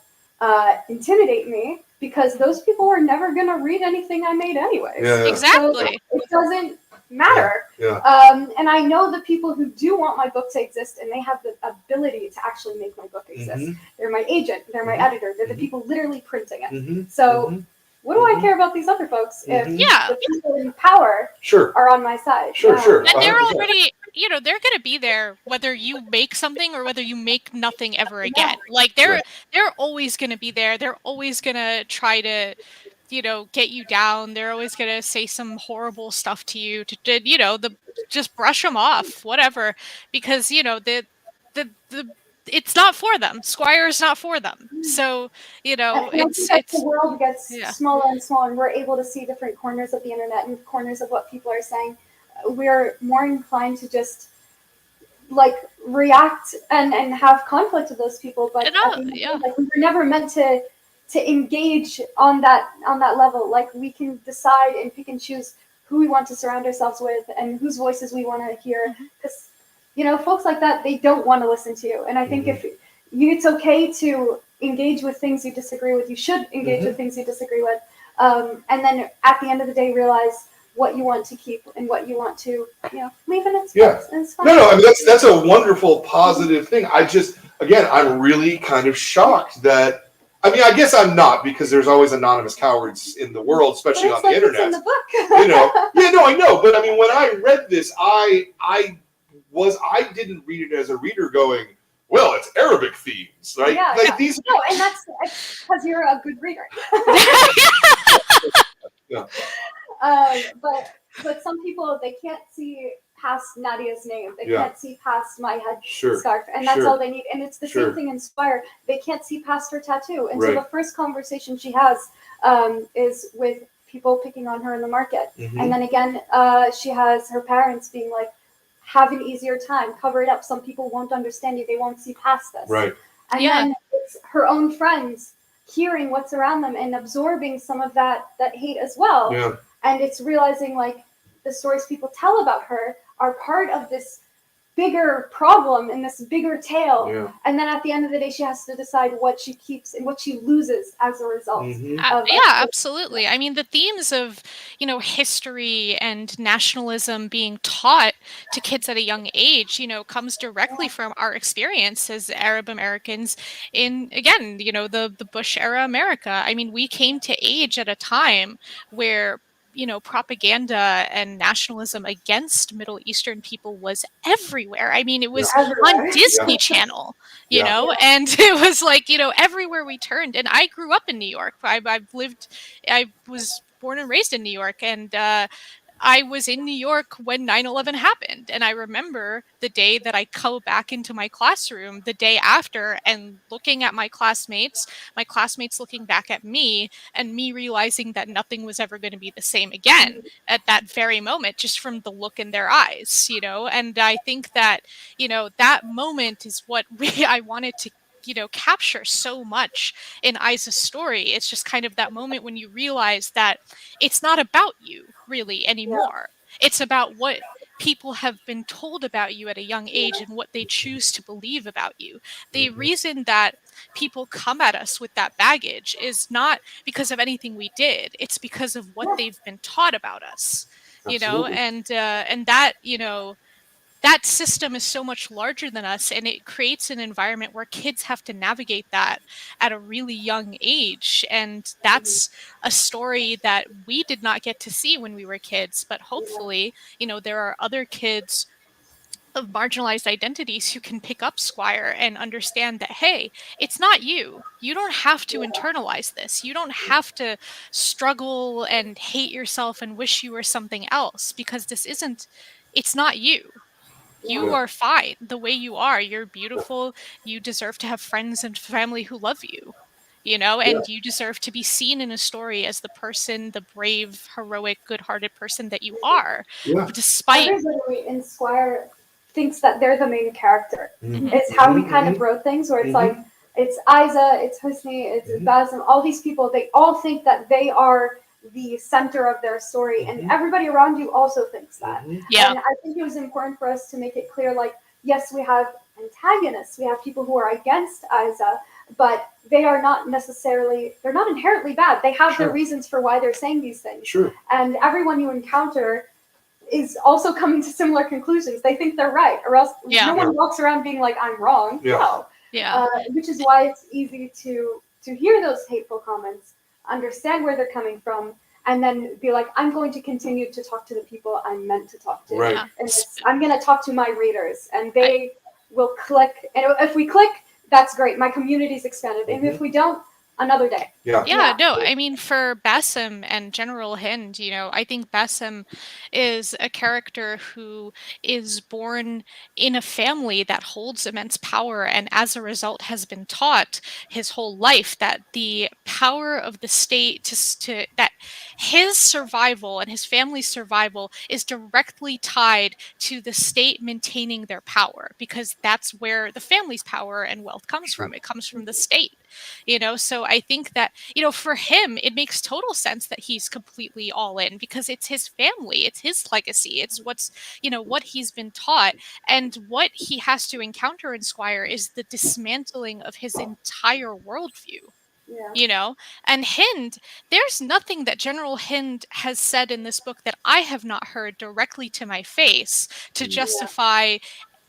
intimidate me, because those people were never going to read anything I made anyways. Yeah. Exactly. So it doesn't matter. Yeah. And I know the people who do want my book to exist, and they have the ability to actually make my book exist. They're my agent, they're my editor, they're the people literally printing it. So what do I care about these other folks if the people in power are on my side? Sure. And they're already, they're going to be there whether you make something or whether you make nothing ever again. Like they're always going to be there. They're always going to try to, get you down. They're always going to say some horrible stuff to you to just brush them off, whatever, because the it's not for them. Squire is not for them. So, it's the world gets smaller and smaller, and we're able to see different corners of the internet and corners of what people are saying. We're more inclined to just like react and have conflict with those people. But we were never meant to engage on that level. Like, we can decide and pick and choose who we want to surround ourselves with and whose voices we want to hear. Because folks like that, they don't want to listen to you. And I think if it's okay to engage with things you disagree with, you should engage with things you disagree with. And then at the end of the day, realize what you want to keep and what you want to, leave in its place. And it's fine. No, I mean, that's a wonderful, positive thing. I'm really kind of shocked that, I mean, I guess I'm not, because there's always anonymous cowards in the world, especially on the internet. It's in the book. I know. But I mean, when I read this, I didn't read it as a reader going, well, it's Arabic themes, right? These. No, and that's because you're a good reader. But some people, they can't see past Nadia's name. They can't see past my head scarf, and that's all they need. And it's the same thing in Squire. They can't see past her tattoo, and so the first conversation she has is with people picking on her in the market, and then again, she has her parents being like, have an easier time, cover it up. Some people won't understand you. They won't see past this. Right. And then it's her own friends hearing what's around them and absorbing some of that hate as well. Yeah. And it's realizing, like, the stories people tell about her are part of this bigger problem in this bigger tale. Yeah. And then at the end of the day, she has to decide what she keeps and what she loses as a result. Absolutely. I mean, the themes of, history and nationalism being taught to kids at a young age, comes directly from our experience as Arab Americans in, again, the Bush era America. I mean, we came to age at a time where propaganda and nationalism against Middle Eastern people was everywhere. I mean, it was on Disney Channel, and it was like, everywhere we turned. And I grew up in New York. I was born and raised in New York. And I was in New York when 9/11 happened, and I remember the day that I go back into my classroom the day after and looking at my classmates looking back at me, and me realizing that nothing was ever going to be the same again at that very moment, just from the look in their eyes, you know. And I think that, you know, that moment is what I wanted to, you know, capture so much in Isa's story. It's just kind of that moment when you realize that it's not about you really anymore. It's about what people have been told about you at a young age and what they choose to believe about you. The reason that people come at us with that baggage is not because of anything we did. It's because of what they've been taught about us, you know, and that, you know, that system is so much larger than us, and it creates an environment where kids have to navigate that at a really young age. And that's a story that we did not get to see when we were kids, but hopefully, you know, there are other kids of marginalized identities who can pick up Squire and understand that, hey, it's not you. You don't have to internalize this. You don't have to struggle and hate yourself and wish you were something else, because it's not you. You are fine the way you are. You're beautiful. You deserve to have friends and family who love you, you know, and you deserve to be seen in a story as the person, the brave, heroic, good-hearted person that you are. Despite everybody in Squire thinks that they're the main character. It's how we kind of wrote things, where it's like, it's Isa, it's Husni, it's Basim, all these people, they all think that they are the center of their story, and everybody around you also thinks that. And I think it was important for us to make it clear, like, yes, we have antagonists, we have people who are against Isa, but they are not necessarily, they're not inherently bad. They have their reasons for why they're saying these things. And everyone you encounter is also coming to similar conclusions. They think they're right, or else no one walks around being like, I'm wrong. No. Which is why it's easy to hear those hateful comments, understand where they're coming from, and then be like, I'm going to continue to talk to the people I'm meant to talk to. And I'm going to talk to my readers, and they will click. And if we click, that's great. My community's expanded. And if we don't, another day. No, I mean, for Basim and General Hind, you know, I think Basim is a character who is born in a family that holds immense power, and as a result has been taught his whole life that the power of the state that his survival and his family's survival is directly tied to the state maintaining their power, because that's where the family's power and wealth comes from. It comes from the state. You know, so I think that, you know, for him, it makes total sense that he's completely all in, because it's his family, it's his legacy, it's what's, you know, what he's been taught. And what he has to encounter in Squire is the dismantling of his entire worldview. You know, and Hind, there's nothing that General Hind has said in this book that I have not heard directly to my face to justify,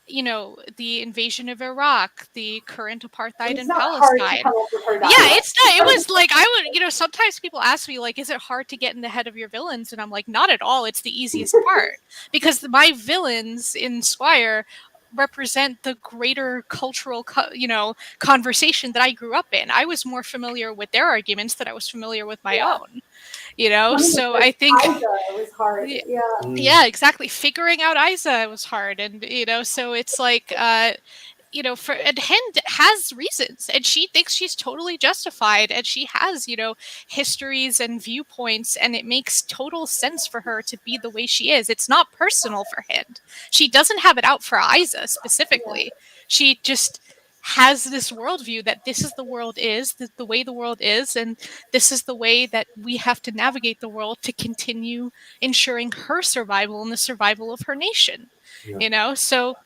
you know, the invasion of Iraq, the current apartheid in Palestine. It's not. It was like, I would, you know, sometimes people ask me, like, is it hard to get in the head of your villains? And I'm like, not at all. It's the easiest part, because my villains in Squire represent the greater cultural, you know, conversation that I grew up in. I was more familiar with their arguments than I was familiar with my own. You know, so I think Isa was hard. Yeah, exactly. Figuring out Isa was hard, and you know, so it's like, you know, and Hind has reasons, and she thinks she's totally justified, and she has, you know, histories and viewpoints, and it makes total sense for her to be the way she is. It's not personal for Hind. She doesn't have it out for Isa specifically. She just has this worldview that this is the world is, the way the world is, and this is the way that we have to navigate the world to continue ensuring her survival and the survival of her nation. You know, so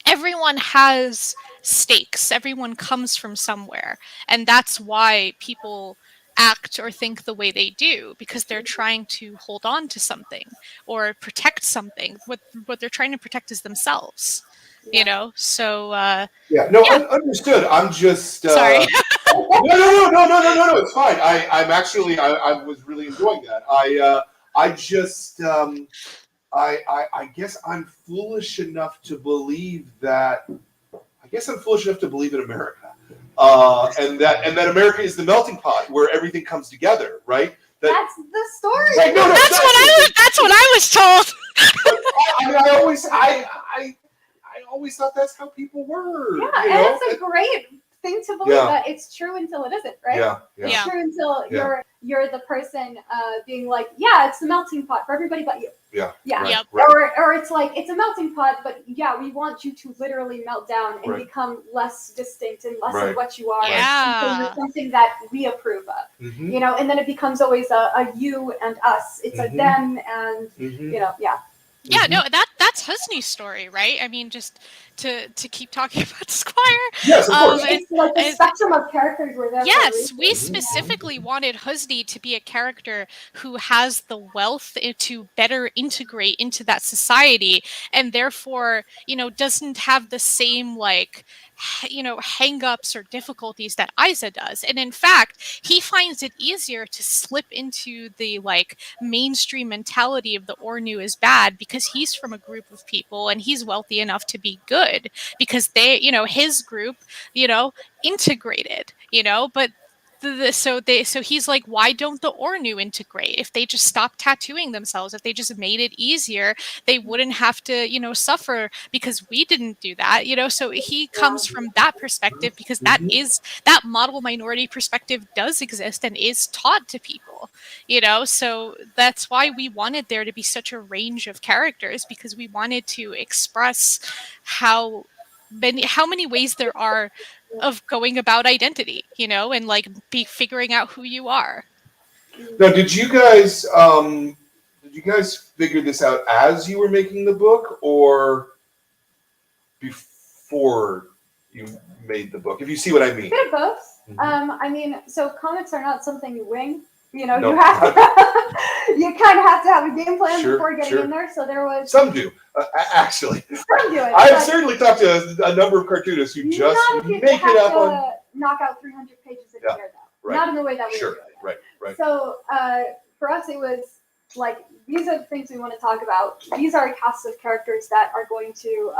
everyone has stakes, everyone comes from somewhere, and that's why people act or think the way they do, because they're trying to hold on to something or protect something. What they're trying to protect is themselves. You know, so understood. I'm just sorry. No. It's fine. I'm actually I was really enjoying that. I guess I'm foolish enough to believe that. I guess I'm foolish enough to believe in America, and that America is the melting pot where everything comes together, right? That's the story. It's like, no, That's what I was told. I always thought that's how people were. Yeah, you and know? it's a great thing to believe that it's true until it isn't, right? Yeah. It's true until you're the person being like, yeah, it's the melting pot for everybody but you. Yeah. Yeah. Right, Yep. right. Or it's like, it's a melting pot, but yeah, we want you to literally melt down and Right. become less distinct and less Right. of what you are. Yeah. Until you're something that we approve of. Mm-hmm. You know, and then it becomes always a you and us. It's a them and, Mm-hmm. you know, yeah. Yeah, no, that's Husney's story, right? I mean, just to keep talking about Squire. Yes, of course. It's like the spectrum of characters were there. Yes, we specifically wanted Husney to be a character who has the wealth to better integrate into that society, and therefore, you know, doesn't have the same like, you know, hang-ups or difficulties that Isa does. And in fact, he finds it easier to slip into the like mainstream mentality of the Ornu is bad because he's from a group of people and he's wealthy enough to be good because they, you know, his group, you know, integrated, you know, but so he's like, why don't the Ornu integrate? If they just stopped tattooing themselves, if they just made it easier, they wouldn't have to, you know, suffer because we didn't do that, you know. So he comes from that perspective because that model minority perspective does exist and is taught to people, you know. So that's why we wanted there to be such a range of characters, because we wanted to express how many ways there are of going about identity, you know, and like figuring out who you are. Now, did you guys figure this out as you were making the book, or before you made the book? If you see what I mean. Bit of both. Mm-hmm. I mean, so comics are not something you wing. You know, No. you have to. You kind of have to have a game plan before getting in there. So there was. Some do, actually. Some do it. I've certainly talked to a number of cartoonists who just make it up on. Knock out 300 pages in a year, though. Right. Not in the way that we Sure. do it. Right. So for us, it was like, these are the things we want to talk about. These are a cast of characters that are going to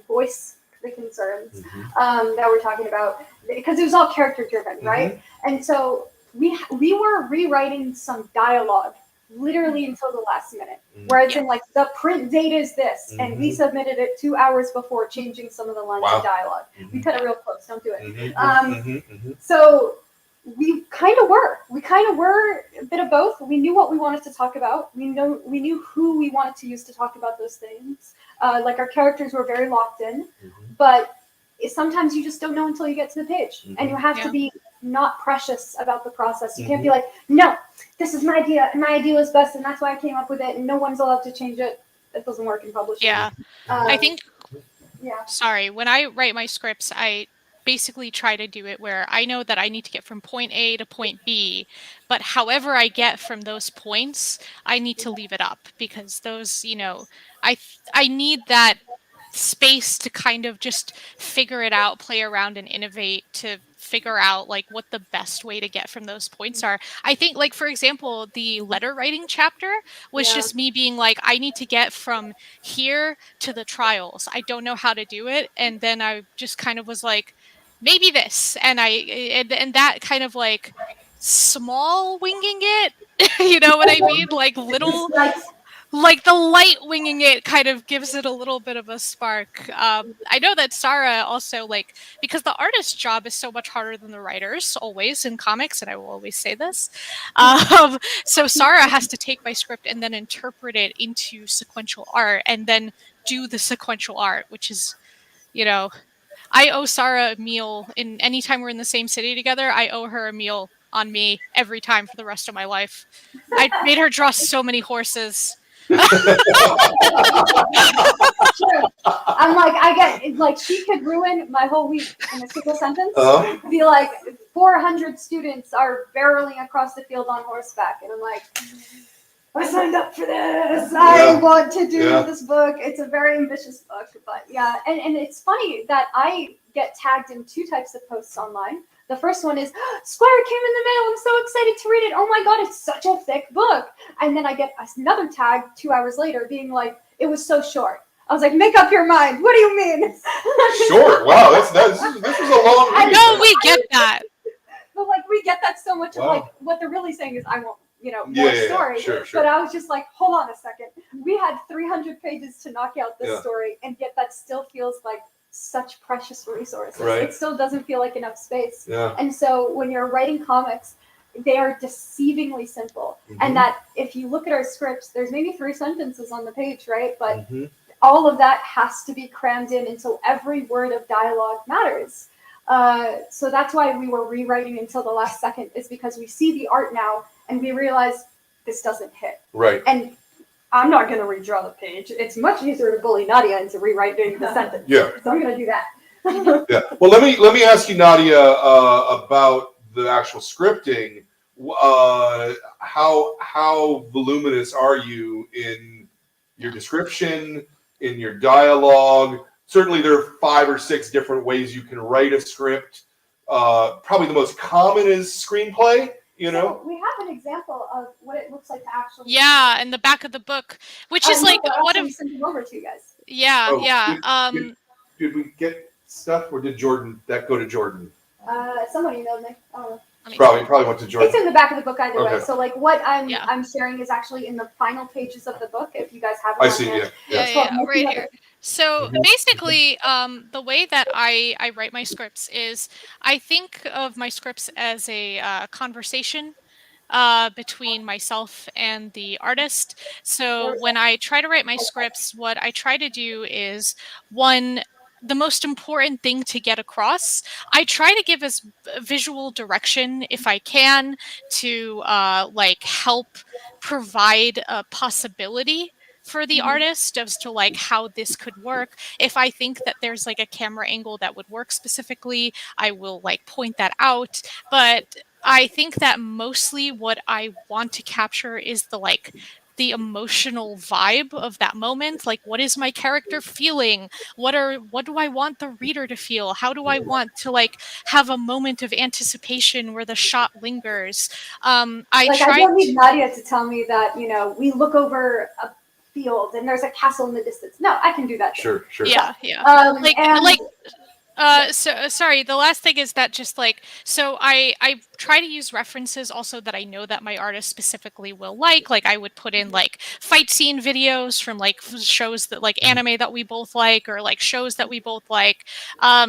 voice the concerns that we're talking about, because it was all character driven, right? And so we were rewriting some dialogue literally until the last minute, where it's in like, the print date is this, and we submitted it 2 hours before, changing some of the lines of dialogue. We cut it real close, don't do it. So we kind of were a bit of both. We knew what we wanted to talk about. We knew who we wanted to use to talk about those things. Like, our characters were very locked in, but sometimes you just don't know until you get to the page, and you have to be not precious about the process. You can't be like, no, this is my idea, and my idea was best, and that's why I came up with it, and no one's allowed to change it. It doesn't work in publishing. Yeah. I think, yeah. Sorry, when I write my scripts, I basically try to do it where I know that I need to get from point A to point B, but however I get from those points, I need to leave it up, because those, you know, I need that space to kind of just figure it out, play around and innovate to figure out like what the best way to get from those points are. I think, like, for example, the letter writing chapter was just me being like, I need to get from here to the trials. I don't know how to do it. And then I just kind of was like, maybe this. And and that kind of like small winging it, you know what I mean? Like little, like the light winging it kind of gives it a little bit of a spark. I know that Sarah also, like, because the artist's job is so much harder than the writer's always in comics, and I will always say this. So Sarah has to take my script and then interpret it into sequential art, and then do the sequential art, which is, you know, I owe Sarah a meal in anytime we're in the same city together. I owe her a meal on me every time for the rest of my life. I made her draw so many horses. True. I'm like, I get, like, she could ruin my whole week in a single sentence. Be like, 400 students are barreling across the field on horseback, and I'm like, I signed up for this. I want to do this book. It's a very ambitious book, but yeah. And it's funny that I get tagged in 2 types of posts online. The first one is, Squire came in the mail, I'm so excited to read it. Oh my god, it's such a thick book. And then I get another tag 2 hours later being like, it was so short. I was like, make up your mind. What do you mean? Short? Wow, this was a long read. I know, we get that. But like, we get that so much of like, what they're really saying is, I won't more story. Sure. But I was just like, hold on a second. We had 300 pages to knock out this story, and yet that still feels like such precious resources. Right. It still doesn't feel like enough space. Yeah. And so when you're writing comics, they are deceivingly simple. And that if you look at our scripts, there's maybe 3 sentences on the page, right? But all of that has to be crammed in, and so every word of dialogue matters. So that's why we were rewriting until the last second, is because we see the art now and we realize this doesn't hit. Right. And I'm not going to redraw the page. It's much easier to bully Nadia into rewriting the sentence. Yeah. So I'm going to do that. Yeah. Well, let me ask you, Nadia, about the actual scripting. How voluminous are you in your description, in your dialogue? Certainly, there are 5 or 6 different ways you can write a script. Probably the most common is screenplay. So we have an example of what it looks like to actually. Yeah, in the back of the book, which is like what if send them over to you guys? Yeah, Did we get stuff, or did that go to Jordan? Someone emailed me. I don't know. Probably went to Jordan. It's in the back of the book either way. Okay. So like what I'm sharing is actually in the final pages of the book. If you guys have it. I see. Yeah. Right here. So basically, the way that I write my scripts is I think of my scripts as a conversation between myself and the artist. So when I try to write my scripts, what I try to do is, one, the most important thing to get across, I try to give as visual direction if I can to like help provide a possibility for the artist as to like how this could work. If I think that there's like a camera angle that would work specifically, I will like point that out. But I think that mostly what I want to capture is the emotional vibe of that moment. Like, what is my character feeling? What do I want the reader to feel? How do I want to like have a moment of anticipation where the shot lingers? I don't need Nadia to tell me that, we look over a field and there's a castle in the distance. No, I can do that. Sure. Yeah. So sorry, the last thing is that just like, so I try to use references also that I know that my artist specifically will like I would put in like fight scene videos from like shows that like anime that we both like, or like shows that we both like. So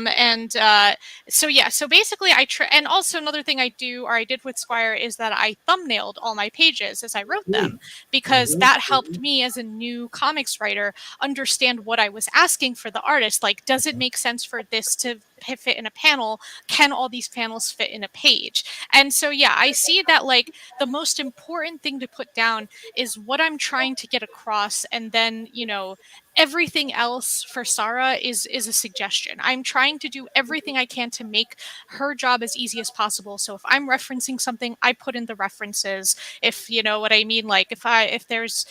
basically and also another thing I did with Squire is that I thumbnailed all my pages as I wrote them, because that helped me as a new comics writer understand what I was asking for the artist. Like, does it make sense for this to fit in a panel? Can all these panels fit in a page? And so I see that like the most important thing to put down is what I'm trying to get across, and then everything else for Sarah is a suggestion. I'm trying to do everything I can to make her job as easy as possible. So if I'm referencing something, I put in the references. If you know what I mean, like if there's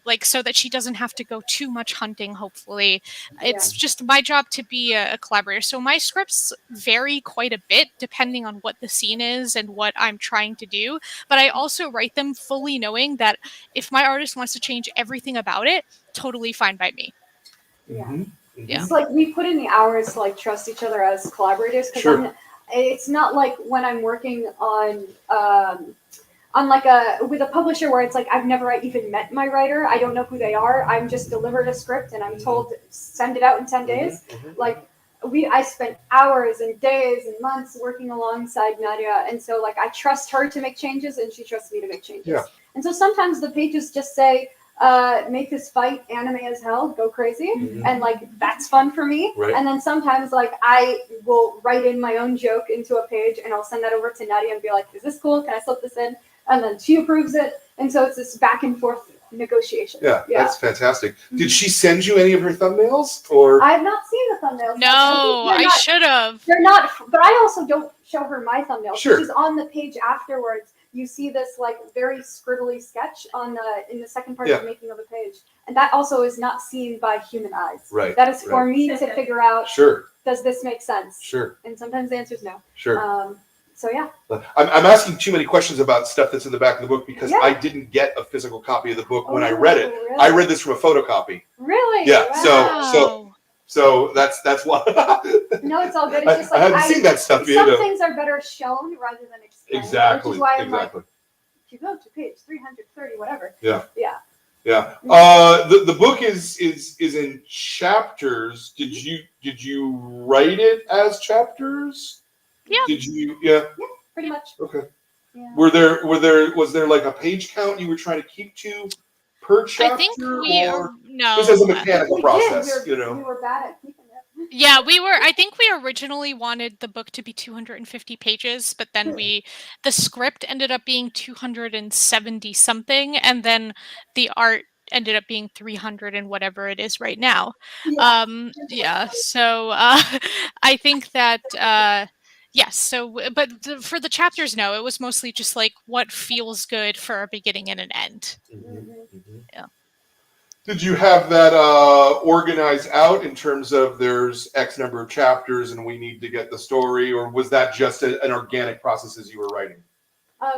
like, so that she doesn't have to go too much hunting, hopefully. It's just my job to be a collaborator. So my scripts vary quite a bit depending on what the scene is and what I'm trying to do. But I also write them fully knowing that if my artist wants to change everything about it, totally fine by me. Yeah. It's like we put in the hours to like trust each other as collaborators, because it's not like when I'm working on with a publisher where it's like I've never even met my writer. I don't know who they are. I'm just delivered a script and I'm told send it out in 10 days. Like I spent hours and days and months working alongside Nadia, and so like I trust her to make changes and she trusts me to make changes. Yeah. And so sometimes the pages just say, make this fight anime as hell, go crazy, and like that's fun for me. Right. And then sometimes like I will write in my own joke into a page and I'll send that over to Nadia and be like, is this cool? Can I slip this in? And then she approves it, and so it's this back and forth negotiation. Yeah, that's fantastic. Did she send you any of her thumbnails, or? I have not seen the thumbnails. No, I should have. They're not, but I also don't show her my thumbnails. Sure. She's on the page afterwards. You see this like very scribbly sketch in the second part of the making of the page, and that also is not seen by human eyes. Right. That is for me to figure out. Sure. Does this make sense? Sure. And sometimes the answer is no. Sure. So yeah. I'm asking too many questions about stuff that's in the back of the book because I didn't get a physical copy of the book when I read it. Really? I read this from a photocopy. Really? Yeah. Wow. So that's why. No, it's all good. It's just like I haven't seen that stuff yet. Some things are better shown rather than explained. Exactly. Which is why I'm like, if you go to page 330, whatever. Yeah. Yeah. Yeah. The book is in chapters. Did you write it as chapters? Yeah. Did you? Yeah. Yeah, pretty much. Okay. Yeah. Was there like a page count you were trying to keep to per chapter, I think we or no. just as a mechanical We process? did. We were bad at keeping it. Yeah, I think we originally wanted the book to be 250 pages, but then the script ended up being 270 something, and then the art ended up being 300 and whatever it is right now. Yeah. So I think that yes. So, but for the chapters, no, it was mostly just like what feels good for a beginning and an end. Yeah. Did you have that organized out in terms of there's X number of chapters and we need to get the story, or was that just an organic process as you were writing?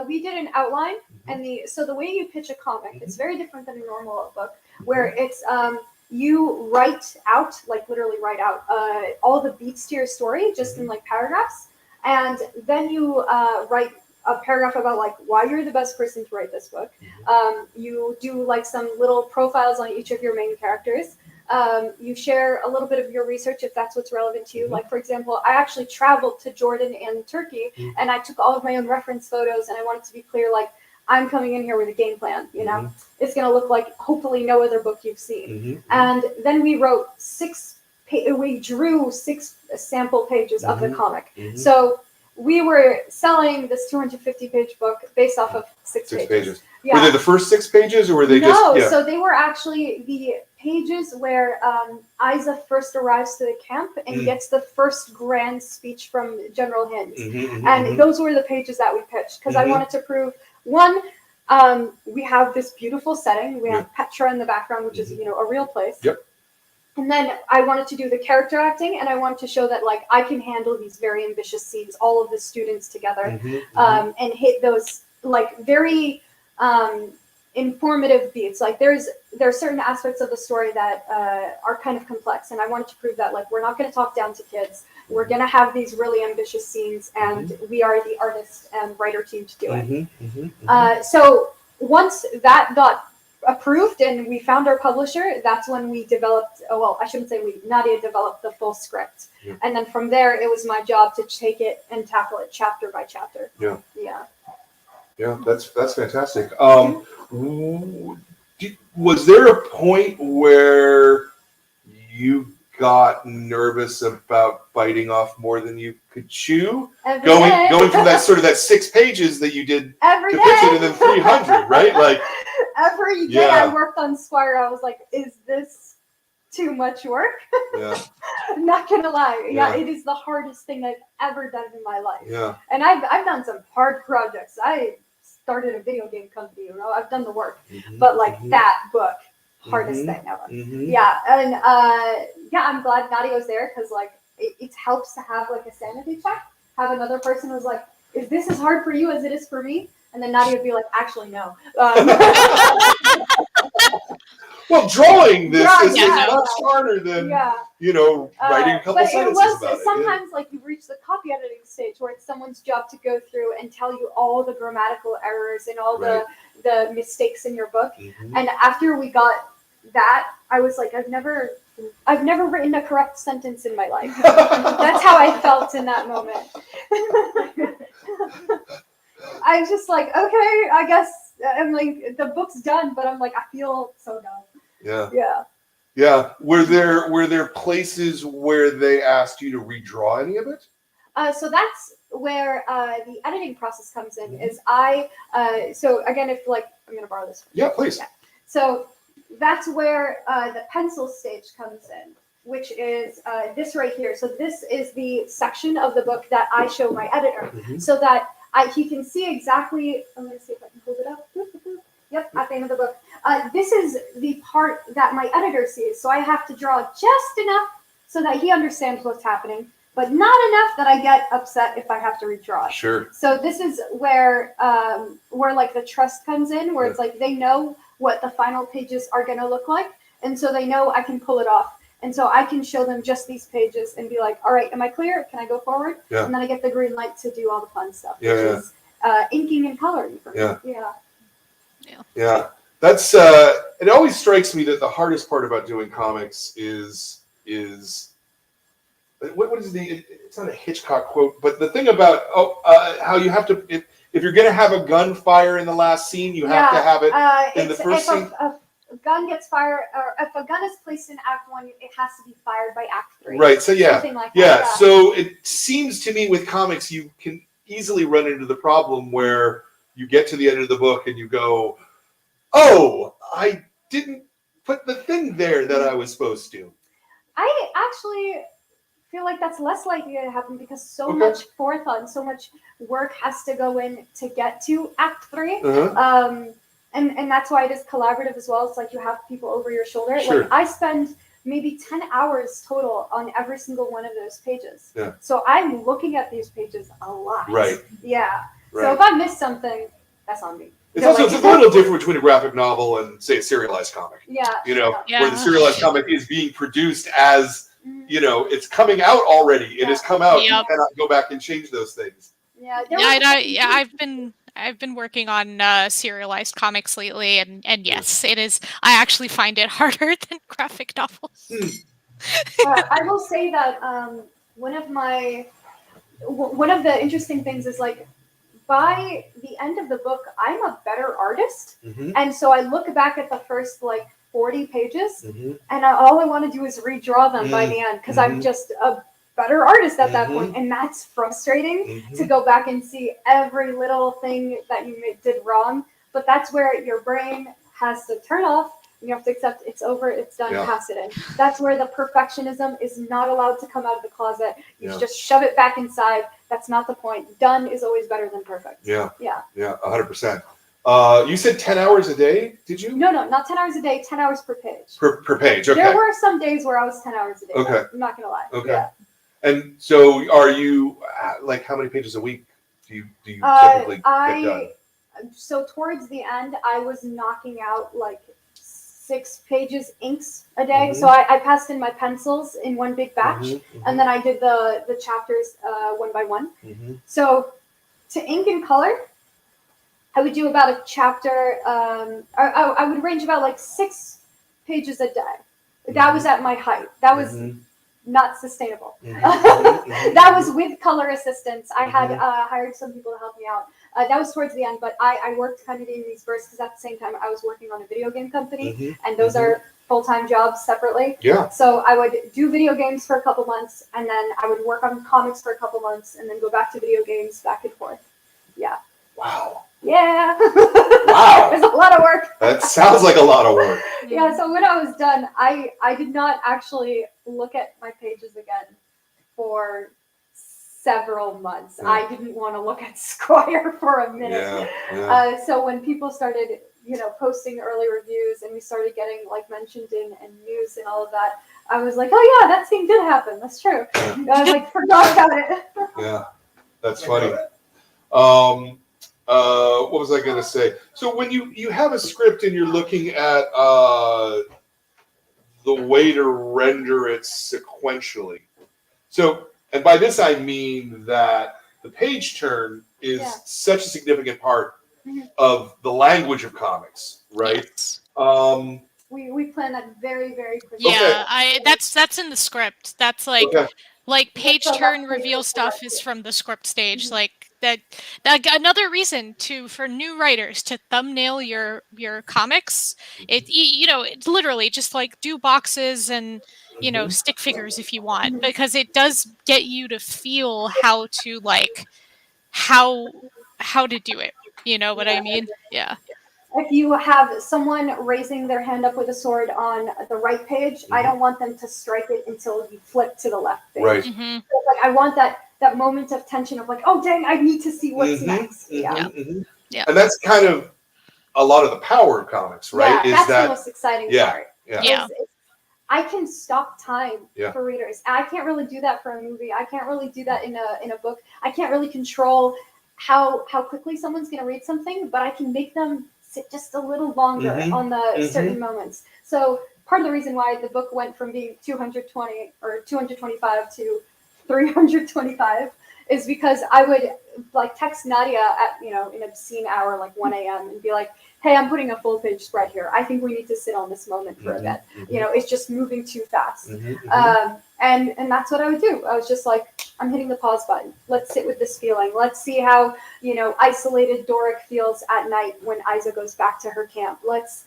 We did an outline, and so the way you pitch a comic, it's very different than a normal book, where it's you write out, like literally write out all the beats to your story just in like paragraphs, and then you write a paragraph about like why you're the best person to write this book. You do like some little profiles on each of your main characters. You share a little bit of your research if that's what's relevant to you. Like, for example, I actually traveled to Jordan and Turkey, and I took all of my own reference photos, and I wanted to be clear, like, I'm coming in here with a game plan, you know? It's going to look like hopefully no other book you've seen. And then we wrote we drew 6 sample pages of the comic. So we were selling this 250-page book based off of 6 pages. Yeah. Were they the first 6 pages, or were they No, just... so they were actually the pages where Isa first arrives to the camp and gets the first grand speech from General Hind. And those were the pages that we pitched, because I wanted to prove, one, we have this beautiful setting. We have Petra in the background, which is, you know, a real place. And then I wanted to do the character acting, and I wanted to show that, like, I can handle these very ambitious scenes, all of the students together, and hit those, like, very informative beats. Like, there are certain aspects of the story that are kind of complex, and I wanted to prove that, like, we're not going to talk down to kids. We're going to have these really ambitious scenes, and we are the artist and writer team to do it. So once that got approved and we found our publisher, that's when we developed, Nadia developed the full script. And then from there, it was my job to take it and tackle it chapter by chapter. Yeah, that's fantastic. Was there a point where you got nervous about biting off more than you could chew? Going from that sort of that 6 pages that you did every to day. pitch it, and then 300, right? Like every day I worked on Squire, I was like, is this too much work? I'm not gonna lie. It is the hardest thing I've ever done in my life. And I've done some hard projects. I started a video game company, you know, I've done the work. But like that book, hardest thing ever. And I'm glad Nadia was there, because like it helps to have like a sanity check. Have another person who's like, is this as hard for you as it is for me? And then Nadia would be like, actually, no. Well, drawing this is much harder than, you know, writing a couple sentences about it. Sometimes, like, you reach the copy editing stage where it's someone's job to go through and tell you all the grammatical errors and all the mistakes in your book. And after we got that, I was like, I've never written a correct sentence in my life. That's how I felt in that moment. I was just like, okay, I guess I'm like, the book's done, but I'm like, I feel so dumb. Yeah. Were there places where they asked you to redraw any of it? So that's where the editing process comes in. Is so again, if like I'm gonna borrow this. Yeah, please. So that's where the pencil stage comes in, which is this right here. So this is the section of the book that I show my editor, so that he can see exactly. I'm going to see if I can hold it up. Yep, at the end of the book. This is the part that my editor sees. So I have to draw just enough so that he understands what's happening, but not enough that I get upset if I have to redraw it. Sure. So this is where like the trust comes in, where it's like they know what the final pages are going to look like, and so they know I can pull it off. And so I can show them just these pages and be like, all right, am I clear? Can I go forward? And then I get the green light to do all the fun stuff, which is inking and coloring for me. Yeah. That's it always strikes me that the hardest part about doing comics is what is it's not a Hitchcock quote, but the thing about how you have to if you're going to have a gun fire in the last scene, you have to have it in the first scene. If a gun gets fired, or if a gun is placed in Act 1, it has to be fired by Act 3. Right. So Something like that. So it seems to me with comics, you can easily run into the problem where you get to the end of the book and you go, "Oh, I didn't put the thing there that I was supposed to." I actually feel like that's less likely to happen because so much forethought and so much work has to go in to get to Act 3. And that's why it is collaborative as well. It's like you have people over your shoulder. Sure. Like I spend maybe 10 hours total on every single one of those pages. Yeah. So I'm looking at these pages a lot. Right. Yeah. Right. So if I miss something, that's on me. It's also it's a little different between a graphic novel and, say, a serialized comic. Yeah. You know, where the serialized comic is being produced as, you know, it's coming out already. It has come out. You cannot go back and change those things. Yeah. I've been working on serialized comics lately, and yes, it is. I actually find it harder than graphic novels. I will say that one of the interesting things is like by the end of the book, I'm a better artist, and so I look back at the first like 40 pages, and all I want to do is redraw them by the end because I'm just a better artist at that point, and that's frustrating to go back and see every little thing that you did wrong. But that's where your brain has to turn off. And you have to accept it's over, it's done, pass it in. That's where the perfectionism is not allowed to come out of the closet. You just shove it back inside. That's not the point. Done is always better than perfect. Yeah, 100%. You said 10 hours a day, did you? No, not 10 hours a day, 10 hours per page. Per page, okay. There were some days where I was 10 hours a day. Okay. I'm not going to lie. Okay. Yeah. And so are you, like, how many pages a week do you typically get done? So towards the end, I was knocking out, like, 6 pages inks a day. So I passed in my pencils in one big batch, and then I did the chapters one by one. So to ink and color, I would do about a chapter. I would range about like 6 pages a day. That was at my height. That was not sustainable. That was with color assistance. I had hired some people to help me out. That was towards the end, but I worked kind of in these bursts because at the same time I was working on a video game company, and those are full-time jobs separately. Yeah. So I would do video games for a couple months, and then I would work on comics for a couple months, and then go back to video games, back and forth. Yeah. Wow. Yeah. Wow. There's a lot of work. That sounds like a lot of work. Yeah, so when I was done, I did not actually look at my pages again for several months. I didn't want to look at Squire for a minute. So when people started, posting early reviews and we started getting like mentioned in news and all of that, I was like, oh yeah, that scene did happen. That's true. I was like, forgot about it. Yeah, that's funny. What was I going to say? So when you have a script and you're looking at the way to render it sequentially. So, and by this I mean that the page turn is such a significant part of the language of comics, right? Yes. We plan that very, very quickly. Yeah, that's in the script. That's like page turn reveal stuff is from the script stage. Like that another reason for new writers to thumbnail your comics. It's literally just like do boxes and stick figures if you want, because it does get you to feel how to how to do it. You know what I mean? Yeah. If you have someone raising their hand up with a sword on the right page, I don't want them to strike it until you flip to the left page. Right. So I want that moment of tension of like, oh dang, I need to see what's next. Yeah. And that's kind of a lot of the power of comics, right? Yeah, that's the most exciting part. Yeah. I can stop time for readers. I can't really do that for a movie. I can't really do that in a book. I can't really control how quickly someone's going to read something, but I can make them sit just a little longer on the certain moments. So part of the reason why the book went from being 220 or 225 to 325 is because I would like text Nadia at, you know, in obscene hour, like 1 a.m. and be like, hey, I'm putting a full page spread here. I think we need to sit on this moment for a bit. You know, it's just moving too fast. And that's what I would do. I was just like, I'm hitting the pause button. Let's sit with this feeling. Let's see how, you know, isolated Doric feels at night when Isa goes back to her camp. Let's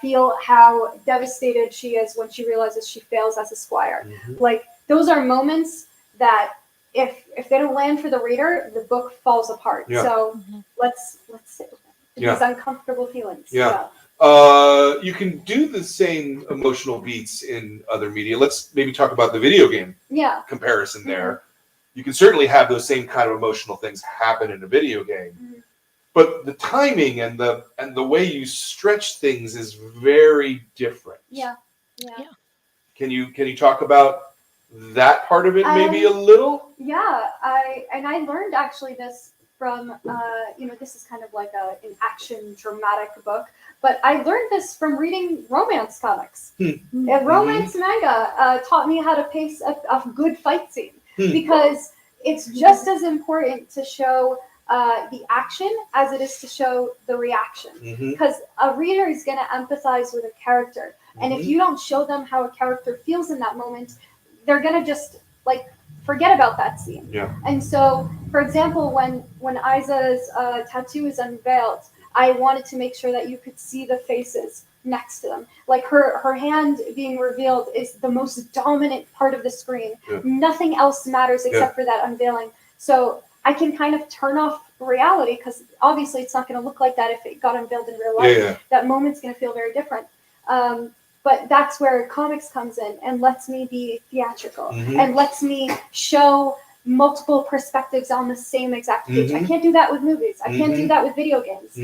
feel how devastated she is when she realizes she fails as a squire. Like, those are moments that if they don't land for the reader, the book falls apart. So let's sit with it. These uncomfortable feelings. You can do the same emotional beats in other media. Let's maybe talk about the video game comparison there. You can certainly have those same kind of emotional things happen in a video game. But the timing and the way you stretch things is very different. Can you talk about that part of it maybe a little? I learned actually this from you know, this is kind of like an action dramatic book, but I learned this from reading romance comics. Romance manga taught me how to pace a good fight scene, because it's just as important to show the action as it is to show the reaction, because a reader is going to empathize with a character, and if you don't show them how a character feels in that moment, they're going to just like forget about that scene. And so, for example, when Isa's tattoo is unveiled, I wanted to make sure that you could see the faces next to them. Like her hand being revealed is the most dominant part of the screen. Nothing else matters except for that unveiling. So I can kind of turn off reality, because obviously it's not going to look like that if it got unveiled in real life. That moment's going to feel very different. But that's where Comix comes in and lets me be theatrical and lets me show multiple perspectives on the same exact page. I can't do that with movies. I can't do that with video games.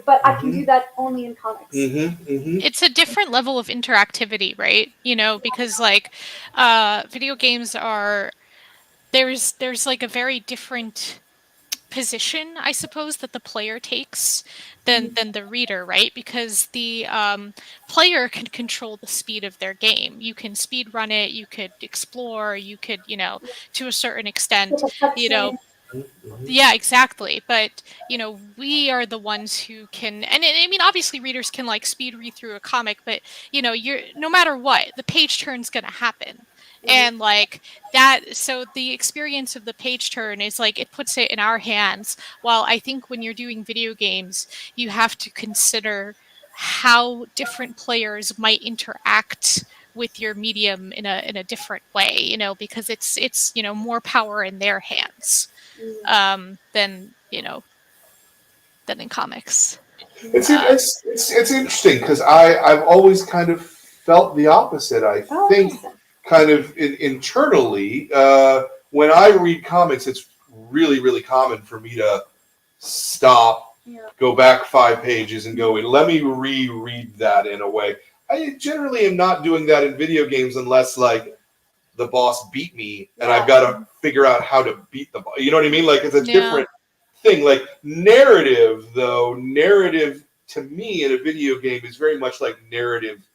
But I can do that only in comics. It's a different level of interactivity, right? You know, because like video games are, there's like a very different position, I suppose, that the player takes than the reader, right? Because the player can control the speed of their game. You can speed run it, you could explore, you could, you know, to a certain extent, you know. Yeah, exactly. But, you know, we are the ones who can, and I mean, obviously readers can like speed read through a comic, but, you know, you're, no matter what, the page turn's going to happen. And like that, so the experience of the page turn is like, it puts it in our hands. While I think when you're doing video games, you have to consider how different players might interact with your medium in a different way, you know, because it's you know, more power in their hands than, you know, than in comics. It's interesting, because I've always kind of felt the opposite. I think kind of internally, when I read comics, it's really, really common for me to stop, go back 5 pages and go, let me reread that in a way. I generally am not doing that in video games unless like the boss beat me and I've got to figure out how to beat the boss. You know what I mean? Like, it's a different thing. Like narrative, though, narrative to me in a video game is very much like narrative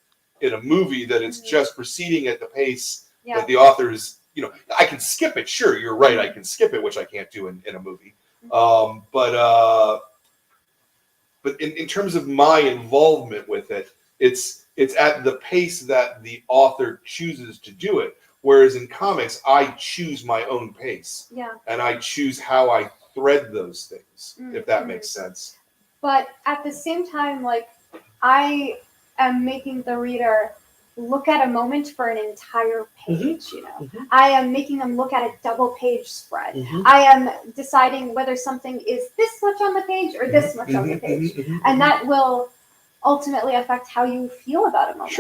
in a movie, that it's just proceeding at the pace that the author's, you know, I can skip it. Sure, you're right. I can skip it, which I can't do in a movie. But in terms of my involvement with it, it's at the pace that the author chooses to do it. Whereas in comics, I choose my own pace. And I choose how I thread those things, if that makes sense. But at the same time, like, I am making the reader look at a moment for an entire page, you know. I am making them look at a double page spread. I am deciding whether something is this much on the page or this much on the page. And that will ultimately affect how you feel about a moment.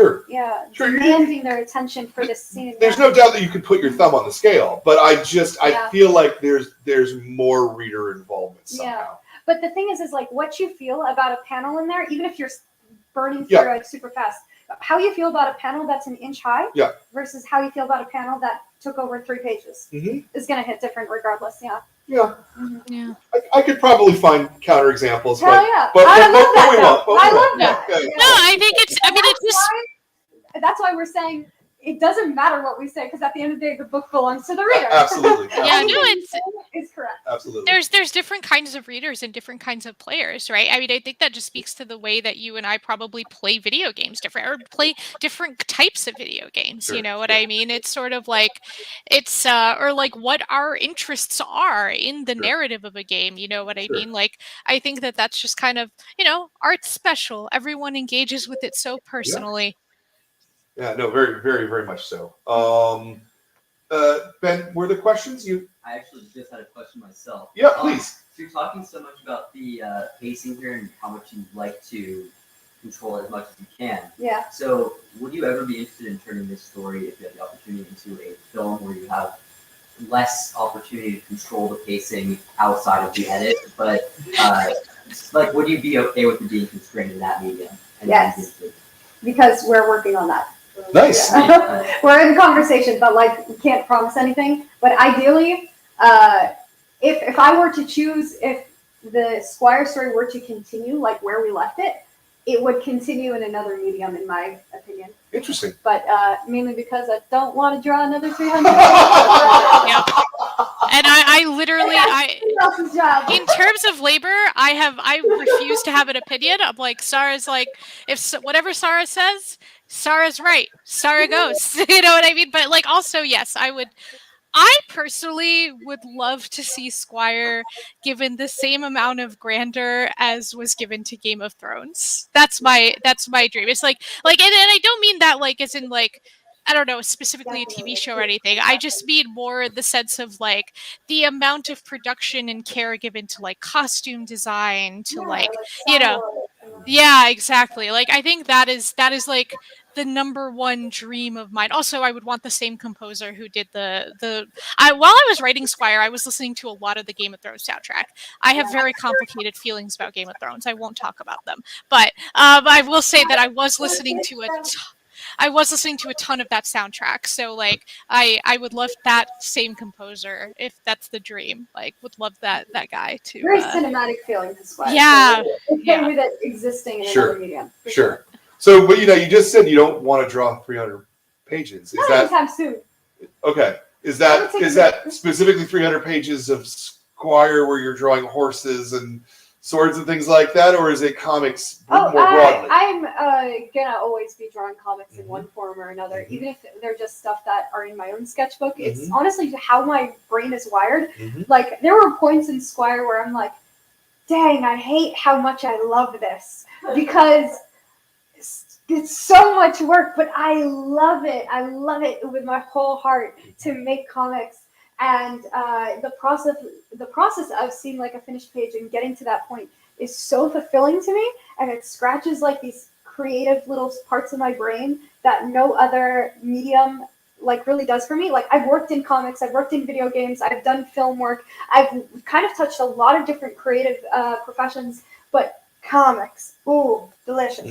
Demanding their attention for this scene. There's no doubt that you could put your thumb on the scale, but I feel like there's more reader involvement somehow. But the thing is like, what you feel about a panel in there, even if you're burning through it super fast, how you feel about a panel that's an inch high versus how you feel about a panel that took over 3 pages is going to hit different regardless. I could probably find counterexamples. But I love that. I love that. No, I think it's, I mean, it's just, that's why we're saying it doesn't matter what we say because at the end of the day, the book belongs to the reader. Absolutely. Yeah, no, Anything it's is correct. Absolutely. there's different kinds of readers and different kinds of players, right? I mean, I think that just speaks to the way that you and I probably play video games different or play different types of video games. Sure, You know what I mean? It's sort of like it's or like what our interests are in the Sure. narrative of a game. You know what I Sure. mean? Like I think that that's just kind of, art's special. Everyone engages with it so personally. Yeah, no, very, very, very much so. Ben, were there questions? I actually just had a question myself. Yeah, please. So you're talking so much about the pacing here and how much you like to control it as much as you can. Yeah. So would you ever be interested in turning this story, if you had the opportunity, into a film where you have less opportunity to control the pacing outside of the edit, but like, would you be okay with it being constrained in that medium? Yes. Because we're working on that. Nice. Yeah. We're in conversation, but like we can't promise anything. But ideally, if I were to choose, if the Squire story were to continue like where we left it, it would continue in another medium, in my opinion. Interesting. But mainly because I don't want to draw another 300. Yep. And I literally, else's job. in terms of labor, I refuse to have an opinion. I'm like, Sarah's like, whatever Sarah says, Sarah's right. Sarah goes. You know what I mean? But like, also, yes, I personally would love to see Squire given the same amount of grandeur as was given to Game of Thrones. That's my dream. It's like, and I don't mean that like as in like, I don't know, specifically a TV show or anything. I just mean more the sense of like the amount of production and care given to like costume design, to yeah, exactly. Like I think that is like the number one dream of mine. Also, I would want the same composer who did while I was writing Squire, I was listening to a lot of the Game of Thrones soundtrack. I have very complicated feelings about Game of Thrones. I won't talk about them, but I will say that I was listening to a ton of that soundtrack. So like I would love that same composer, if that's the dream. Like would love that guy to Very cinematic feelings as well. Yeah. So it's with it existing in another medium. Sure. So, but you just said you don't want to draw 300 pages. Is Not that anytime soon. okay? Is that specifically 300 pages of Squire where you're drawing horses and swords and things like that, or is it comics more broadly? I'm gonna always be drawing comics in one form or another, even if they're just stuff that are in my own sketchbook. It's honestly how my brain is wired. Like there were points in Squire where I'm like, dang, I hate how much I love this because it's so much work, but I love it. I love it with my whole heart to make comics. And the process of seeing like a finished page and getting to that point is so fulfilling to me, and it scratches like these creative little parts of my brain that no other medium like really does for me. Like I've worked in comics, I've worked in video games, I've done film work, I've kind of touched a lot of different creative professions, but comics, ooh, delicious.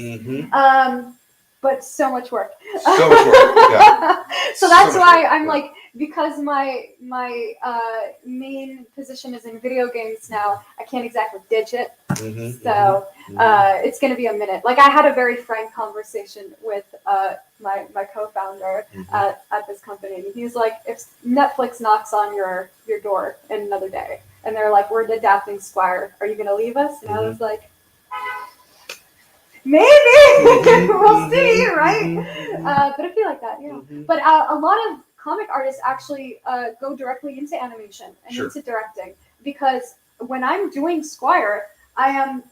But so much work. So much work. Yeah. So that's why I'm like, because my main position is in video games now, I can't exactly ditch it. So it's going to be a minute. Like I had a very frank conversation with my co-founder at this company, and he was like, if Netflix knocks on your door in another day, and they're like, we're adapting Squire, are you going to leave us? And I was like, maybe we'll see, right? But I feel like that, yeah. But a lot of comic artists actually go directly into animation and into directing, because when I'm doing Squire, I am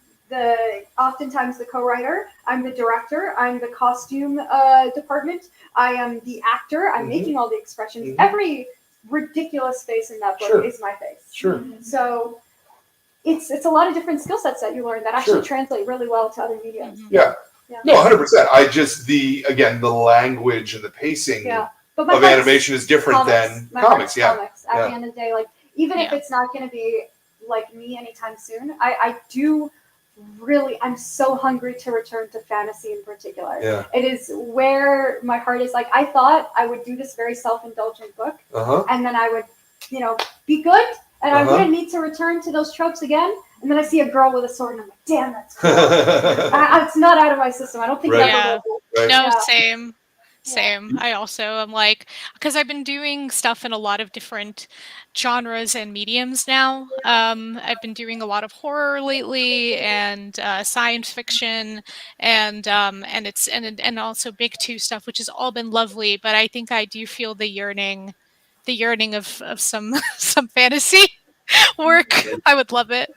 oftentimes the co-writer, I'm the director, I'm the costume department, I am the actor, I'm making all the expressions. Every ridiculous face in that book is my face. So it's a lot of different skill sets that you learn that actually translate really well to other mediums. Yeah. No, 100%. I just the language and the pacing of animation is different than comics. Comics. At the end of the day, like even if it's not going to be like me anytime soon, I do really. I'm so hungry to return to fantasy in particular. Yeah. It is where my heart is. Like I thought I would do this very self-indulgent book, and then I would, be good. And I wouldn't need to return to those tropes again. And then I see a girl with a sword, and I'm like, damn, that's cool. It's not out of my system. I don't think it ever will. No, same. Same. I also am like, because I've been doing stuff in a lot of different genres and mediums now. I've been doing a lot of horror lately and science fiction and it's and also big two stuff, which has all been lovely. But I think I do feel the yearning of some some fantasy work. I would love it.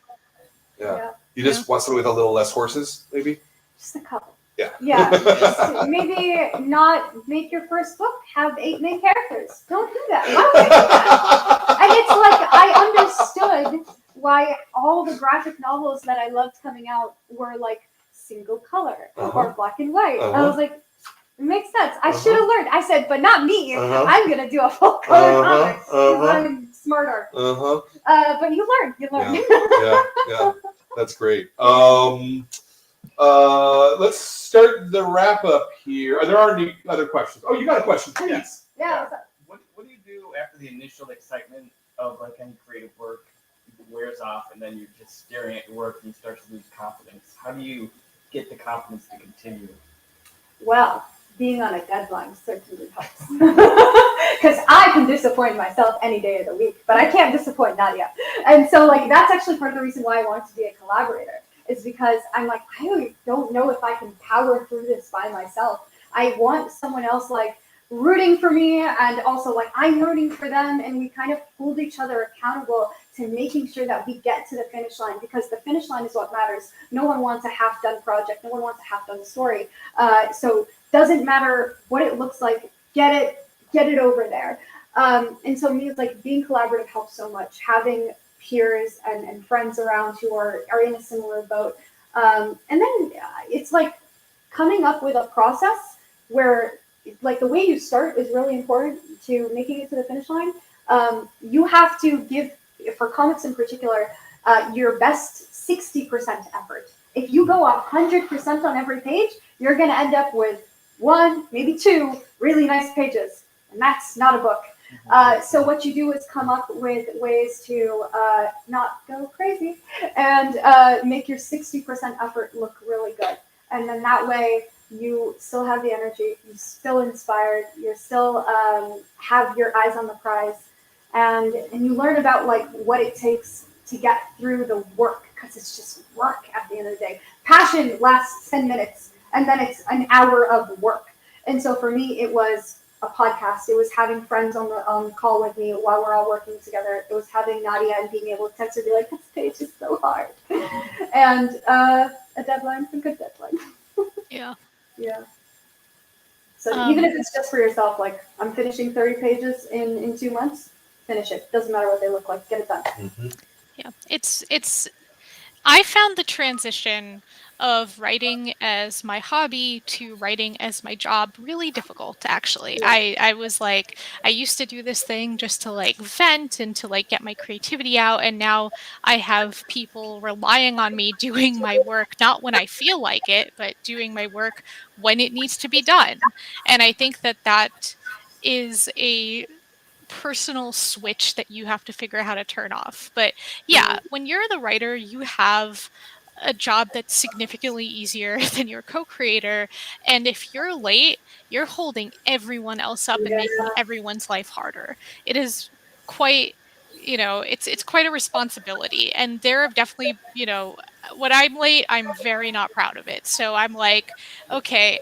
Yeah. You just want something with a little less horses, maybe? Just a couple. Yeah. Yeah. Just maybe not make your first book have 8 main characters. Don't do that. Why don't you do that? And it's like I understood why all the graphic novels that I loved coming out were like single color or black and white. I was like, it makes sense. I should have learned. I said, but not me. I'm gonna do a full color comics because I'm smarter. But you learn. You learn. Yeah. That's great. Let's start the wrap up here. There are any other questions? Oh, you got a question, please. Yeah. What do you do after the initial excitement of like any creative work wears off, and then you're just staring at your work and you start to lose confidence? How do you get the confidence to continue? Well, being on a deadline certainly helps. Because I can disappoint myself any day of the week, but I can't disappoint Nadia. And so, like, that's actually part of the reason why I wanted to be a collaborator, is because I'm like, I don't know if I can power through this by myself. I want someone else, like, rooting for me, and also, like, I'm rooting for them, and we kind of hold each other accountable to making sure that we get to the finish line, because the finish line is what matters. No one wants a half-done project. No one wants a half-done story. So doesn't matter what it looks like. Get it over there. And so me, like, being collaborative helps so much. Having peers and friends around who are in a similar boat. And then it's like coming up with a process where, like, the way you start is really important to making it to the finish line. You have to give, for comics in particular, your best 60% effort. If you go 100% on every page, you're going to end up with 1, maybe 2 really nice pages, and that's not a book. So what you do is come up with ways to not go crazy and make your 60% effort look really good. And then that way you still have the energy, you're still inspired, you're still have your eyes on the prize, and you learn about, like, what it takes to get through the work, because it's just work at the end of the day. Passion lasts 10 minutes, and then it's an hour of work. And so for me, it was a podcast. It was having friends on the call with me while we're all working together. It was having Nadia and being able to text her and be like, this page is so hard. And a deadline, a good deadline. Yeah. Yeah. So even if it's just for yourself, like, I'm finishing 30 pages in 2 months, finish it. Doesn't matter what they look like. Get it done. Yeah. It's I found the transition of writing as my hobby to writing as my job really difficult, actually. I was like, I used to do this thing just to, like, vent and to, like, get my creativity out, and now I have people relying on me doing my work, not when I feel like it, but doing my work when it needs to be done. And I think that is a personal switch that you have to figure out how to turn off. But yeah, when you're the writer, you have a job that's significantly easier than your co-creator, and if you're late, you're holding everyone else up and making everyone's life harder. It is quite, it's quite a responsibility. And there have definitely, when I'm late, I'm very not proud of it. So I'm like, okay,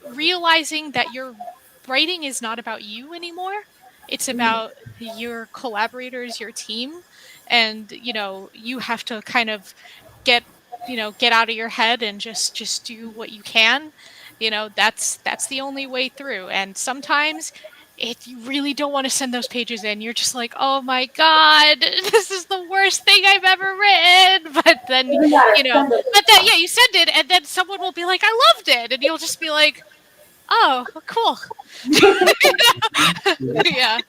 realizing that your writing is not about you anymore. It's about your collaborators, your team, and you have to kind of get out of your head and just do what you can. That's the only way through. And sometimes if you really don't want to send those pages in, you're just like, oh my god, this is the worst thing I've ever written. But then you send it, and then someone will be like, I loved it, and you'll just be like, oh, cool. Yeah.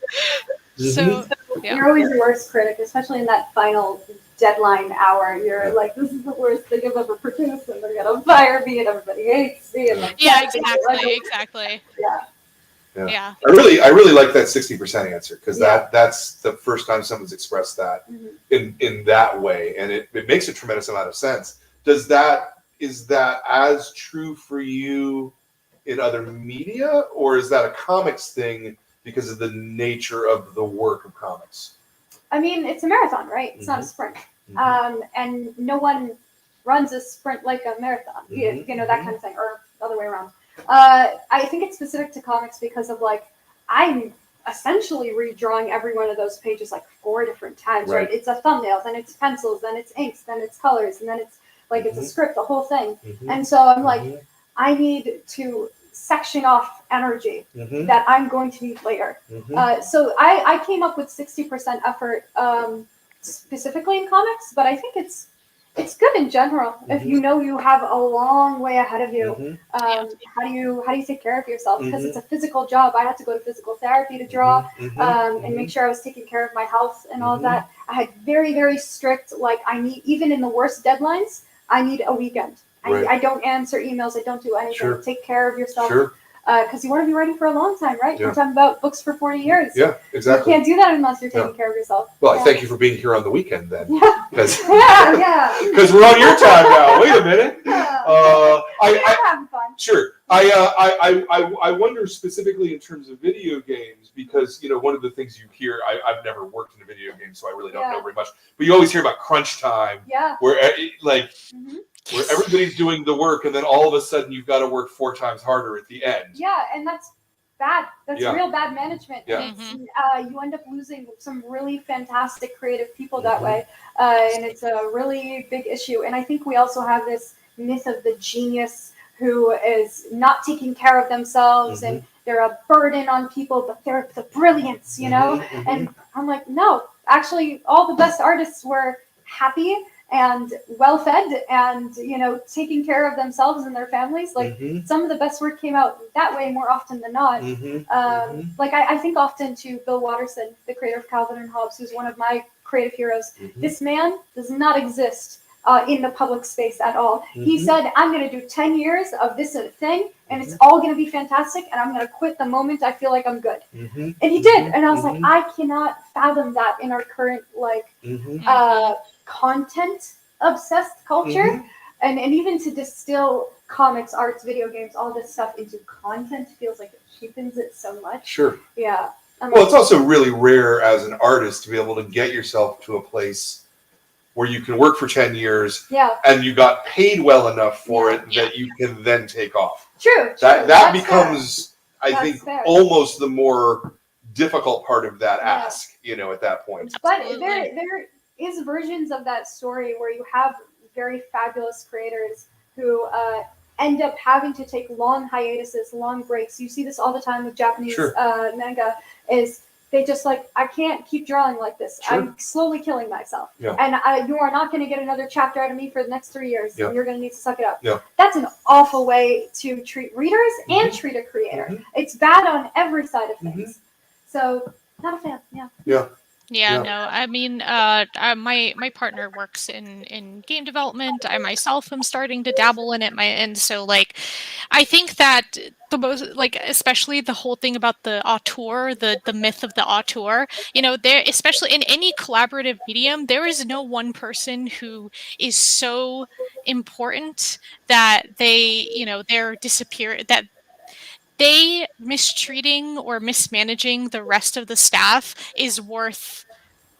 So You're always your worst critic, especially in that final deadline hour. You're like, this is the worst thing I've ever produced, and they're gonna fire me, and everybody hates me. And exactly. Yeah. I really like that 60% answer, because that's the first time someone's expressed that in that way, and it makes a tremendous amount of sense. Is that as true for you in other media, or is that a comics thing because of the nature of the work of comics? I mean, it's a marathon, right? It's not a sprint. And no one runs a sprint like a marathon, you know, that kind of thing, or the other way around. I think it's specific to comics because of like, I'm essentially redrawing every one of those pages like 4 different times, right? It's a thumbnail, then it's pencils, then it's inks, then it's colors, and then it's like, it's a script, the whole thing. And so I'm like, I need to section off energy that I'm going to need later. So I came up with 60% effort specifically in comics, but I think it's good in general. If you know you have a long way ahead of you, how do you take care of yourself? Because it's a physical job. I had to go to physical therapy to draw and make sure I was taking care of my health and all of that. I had very, very strict, like I need, even in the worst deadlines, I need a weekend. I don't answer emails. I don't do anything. Take care of yourself. Because you want to be writing for a long time, right? We're talking about books for 40 years. Yeah, exactly. You can't do that unless you're taking care of yourself. Well, thank you for being here on the weekend then. Because Because we're on your time now. Wait a minute. I'm having fun. Sure. I wonder specifically in terms of video games, because, you know, one of the things you hear, I've never worked in a video game, so I really don't know very much, but you always hear about crunch time, where like, where everybody's doing the work and then all of a sudden you've got to work 4 times harder at the end. Yeah, and that's bad. That's real bad management. And you end up losing some really fantastic creative people that way. And it's a really big issue. And I think we also have this myth of the genius who is not taking care of themselves and they're a burden on people, but they're the brilliance, you know? And I'm like, no, actually all the best artists were happy and well-fed and, you know, taking care of themselves and their families. Like some of the best work came out that way more often than not. Like I think often to Bill Watterson, the creator of Calvin and Hobbes, who's one of my creative heroes. This man does not exist in the public space at all. He said, I'm going to do 10 years of this thing and it's all going to be fantastic and I'm going to quit the moment I feel like I'm good. And he did. And I was like, I cannot fathom that in our current like content obsessed culture. And even to distill comics, arts, video games, all this stuff into content feels like it cheapens it so much. Yeah. Well, it's also really rare as an artist to be able to get yourself to a place where you can work for 10 years and you got paid well enough for it that you can then take off. That becomes, I think, almost the more difficult part of that ask, you know, at that point. But there is versions of that story where you have very fabulous creators who end up having to take long hiatuses, long breaks. You see this all the time with Japanese manga, is they just like, I can't keep drawing like this. I'm slowly killing myself. And you are not going to get another chapter out of me for the next 3 years. And you're going to need to suck it up. That's an awful way to treat readers and treat a creator. It's bad on every side of things. So, not a fan. No, I mean, my partner works in game development. I myself am starting to dabble in it. And so like, I think that the most, like, especially the whole thing about the auteur, the myth of the auteur, you know, there, especially in any collaborative medium, there is no one person who is so important that they, you know, that they mistreating or mismanaging the rest of the staff is worth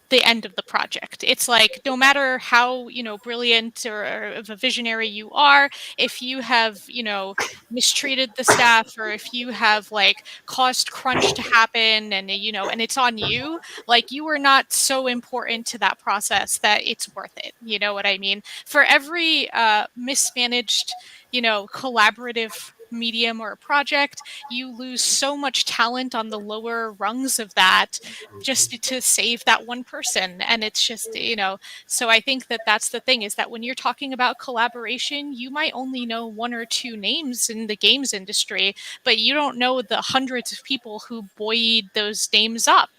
the end of the project. It's like, no matter how, you know, brilliant or of a visionary you are, if you have, you know, mistreated the staff, or if you have like caused crunch to happen and, you know, and it's on you, like you are not so important to that process that it's worth it. You know what I mean? For every mismanaged, you know, collaborative medium or a project, you lose so much talent on the lower rungs of that just to save that one person. And it's just, you know, so I think that that's the thing, is that when you're talking about collaboration, you might only know 1 or 2 names in the games industry, but you don't know the hundreds of people who buoyed those names up.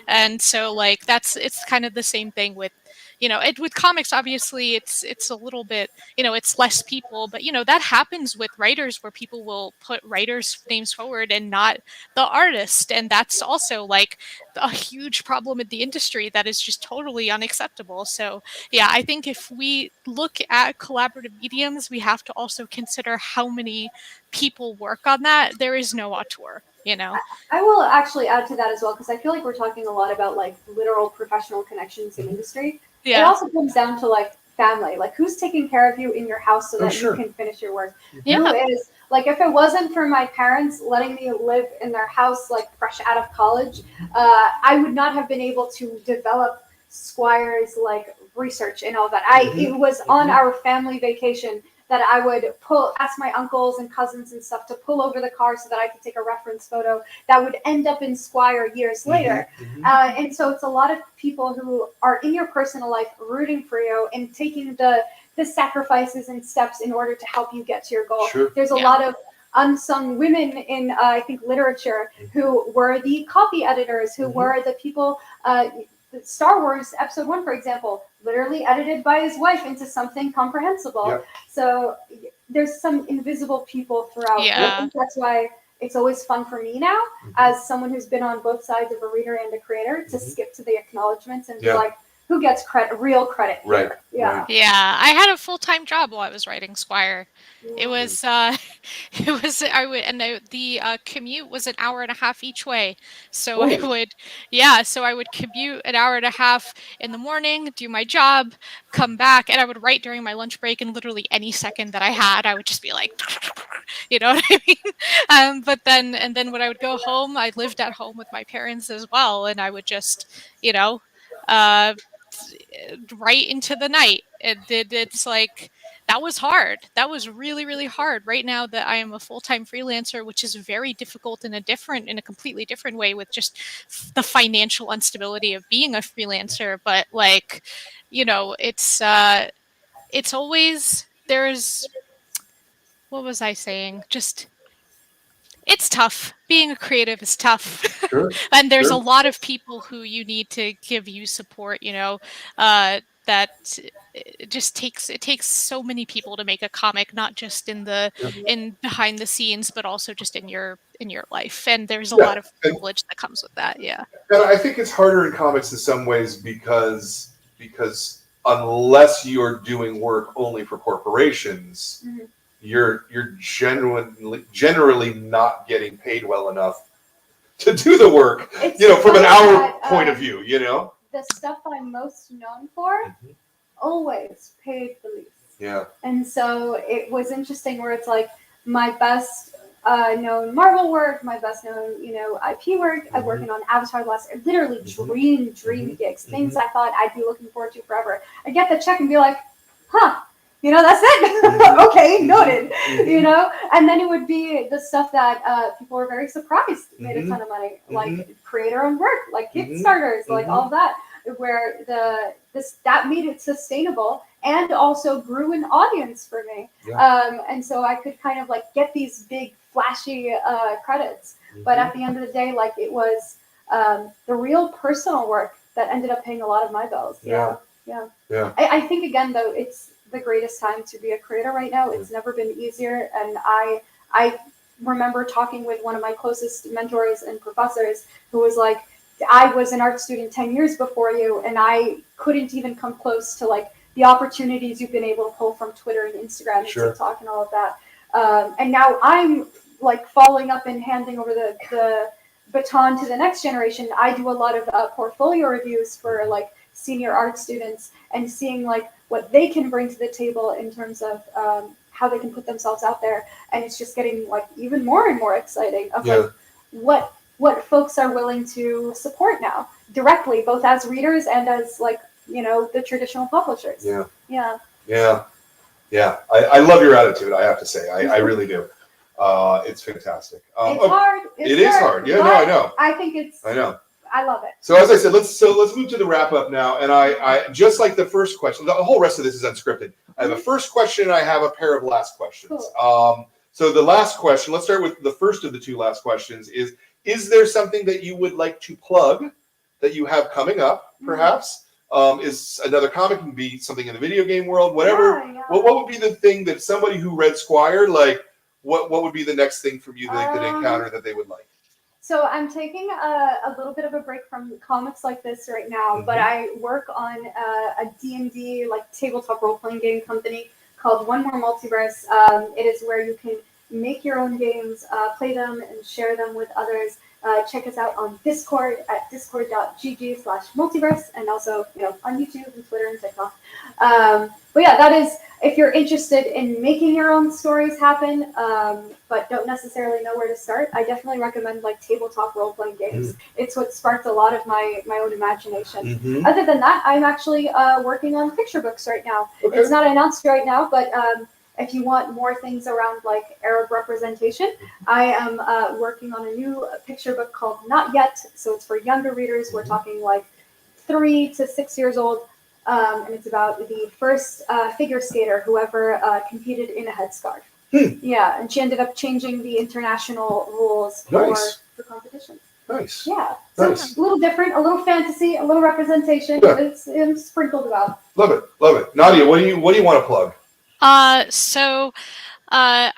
And so like it's kind of the same thing with, you know, it with comics, obviously it's a little bit, you know, it's less people, but you know, that happens with writers where people will put writers' names forward and not the artist. And that's also like a huge problem in the industry that is just totally unacceptable. So yeah, I think if we look at collaborative mediums, we have to also consider how many people work on that. There is no auteur, you know. I will actually add to that as well, because I feel like we're talking a lot about like literal professional connections in industry. It Yeah. also comes down to like family, like who's taking care of you in your house so Oh, that sure. you can finish your work. Yeah. Who is like, if it wasn't for my parents letting me live in their house like fresh out of college, I would not have been able to develop Squire's like research and all that. It was on our family vacation that I would ask my uncles and cousins and stuff to pull over the car so that I could take a reference photo that would end up in Squire years later. And so it's a lot of people who are in your personal life rooting for you and taking the sacrifices and steps in order to help you get to your goal. Sure. There's a Yeah. lot of unsung women in, I think, literature who were the copy editors, who were the people, Star Wars Episode 1, for example, literally edited by his wife into something comprehensible. Yep. So there's some invisible people throughout. And I Yeah. think that's why it's always fun for me now, as someone who's been on both sides of a reader and a creator, to skip to the acknowledgments and be Yeah. like, who gets real credit here? Right. Yeah. Right. Yeah, I had a full-time job while I was writing Squire. It was it was I would and the commute was an hour and a half each way. So I Ooh. would so I would commute an hour and a half in the morning, do my job, come back, and I would write during my lunch break, and literally any second that I had, I would just be like you know what I mean? But then when I would go home, I lived at home with my parents as well, and I would just, you know, right into the night. It's like that was hard. That was really, really hard. Right now that I am a full-time freelancer, which is very difficult in a completely different way with just the financial instability of being a freelancer. But like, you know, it's always there's what was I saying? Just it's tough. Being a creative is tough. Sure. And there's a Sure. lot of people who you need to give you support, you know, that it takes so many people to make a comic, not just in behind the scenes, but also just in your life. And there's a lot of privilege that comes with that. Yeah. And I think it's harder in comics in some ways because unless you're doing work only for corporations, you're generally not getting paid well enough to do the work, It's you know, from an funny hour that, point of view, you know? The stuff I'm most known for always paid the least. Yeah. And so it was interesting where it's like my best known Marvel work, my best known, you know, IP work. I'm working on Avatar the Last, literally dream gigs, things I thought I'd be looking forward to forever. I get the check and be like, huh, you know, that's it. Okay, noted. You know, and then it would be the stuff that people were very surprised made a ton of money, like creator-owned work, like Kickstarters, like all of that, where that made it sustainable and also grew an audience for me. And so I could kind of like get these big flashy credits, but at the end of the day, like it was the real personal work that ended up paying a lot of my bills. Yeah. I think again though, it's the greatest time to be a creator right now. It's never been easier, and I remember talking with one of my closest mentors and professors who was like, I was an art student 10 years before you, and I couldn't even come close to like the opportunities you've been able to pull from Twitter and Instagram and TikTok and all of that. And now I'm like following up and handing over the baton to the next generation. I do a lot of portfolio reviews for like senior art students and seeing like what they can bring to the table in terms of how they can put themselves out there. And it's just getting like even more and more exciting of like what folks are willing to support now directly, both as readers and as like, you know, the traditional publishers. I love your attitude, I have to say. I really do. It's fantastic. It's hard. It is hard. Yeah, no, I know. I think I know. I love it. So as I said, let's move to the wrap up now. And I just like the first question, the whole rest of this is unscripted. I have a first question and I have a pair of last questions. Cool. So the last question, let's start with the first of the two last questions is there something that you would like to plug that you have coming up, perhaps, is another comic, can be something in the video game world, whatever. Yeah. What would be the thing that somebody who read Squire, like, what would be the next thing from you that they could encounter that they would like? So I'm taking a little bit of a break from comics like this right now, but I work on a D&D, like tabletop role-playing game company called One More Multiverse. It is where you can make your own games, play them, and share them with others. Check us out on Discord at discord.gg/multiverse, and also on YouTube and Twitter and TikTok. But yeah, that is, if you're interested in making your own stories happen, but don't necessarily know where to start, I definitely recommend like tabletop role-playing games. It's what sparked a lot of my own imagination. Other than that, I'm actually working on picture books right now. Okay. It's not announced right now, but if you want more things around like Arab representation, I am working on a new picture book called Not Yet. So it's for younger readers. We're talking like 3 to 6 years old. And it's about the first figure skater who ever competed in a headscarf. Yeah, and she ended up changing the international rules for competitions. Nice. Yeah, so a little different, a little fantasy, a little representation. Yeah. It's sprinkled about. Love it. Nadia, what do you want to plug? I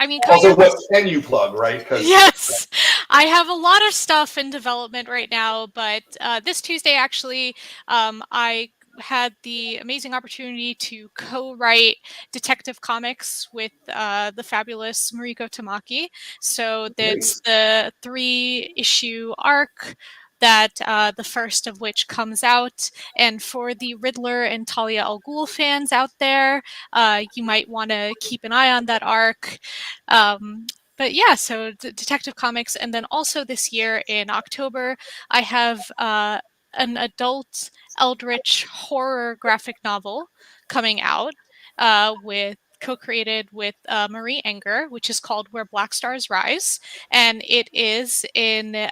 mean, also, what can you plug, right? Yes, I have a lot of stuff in development right now, but this Tuesday, actually, I had the amazing opportunity to co-write Detective Comics with the fabulous Mariko Tamaki. So that's the 3-issue arc that the first of which comes out. And for the Riddler and Talia al Ghul fans out there, you might want to keep an eye on that arc. But yeah, so Detective Comics. And then also this year in October, I have an adult Eldritch horror graphic novel coming out co-created with Marie Enger, which is called Where Black Stars Rise. And it is in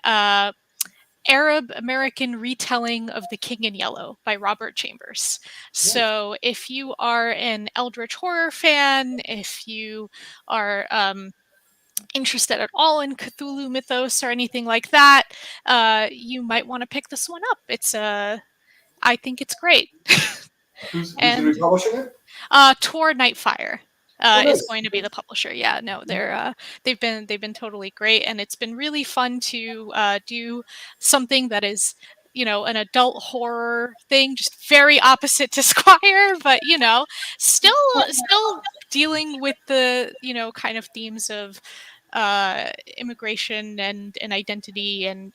Arab American retelling of The King in Yellow by Robert Chambers. So if you are an Eldritch horror fan, if you are interested at all in Cthulhu mythos or anything like that, you might want to pick this one up. I think it's great. Who's going to be publishing it? Tor Nightfire. Is going to be the publisher. Yeah, no, they've been totally great, and it's been really fun to do something that is, an adult horror thing, just very opposite to Squire, but still dealing with the kind of themes of immigration and identity, and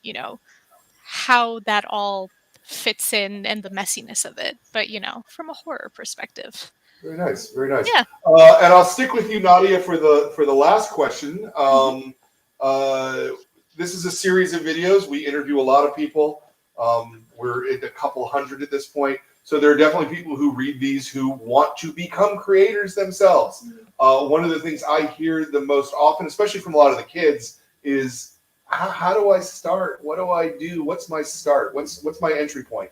how that all fits in and the messiness of it, but from a horror perspective. Very nice. Yeah. And I'll stick with you, Nadia, for the last question. This is a series of videos. We interview a lot of people. We're at a couple hundred at this point. So there are definitely people who read these who want to become creators themselves. One of the things I hear the most often, especially from a lot of the kids, is how do I start? What do I do? What's my start? What's my entry point?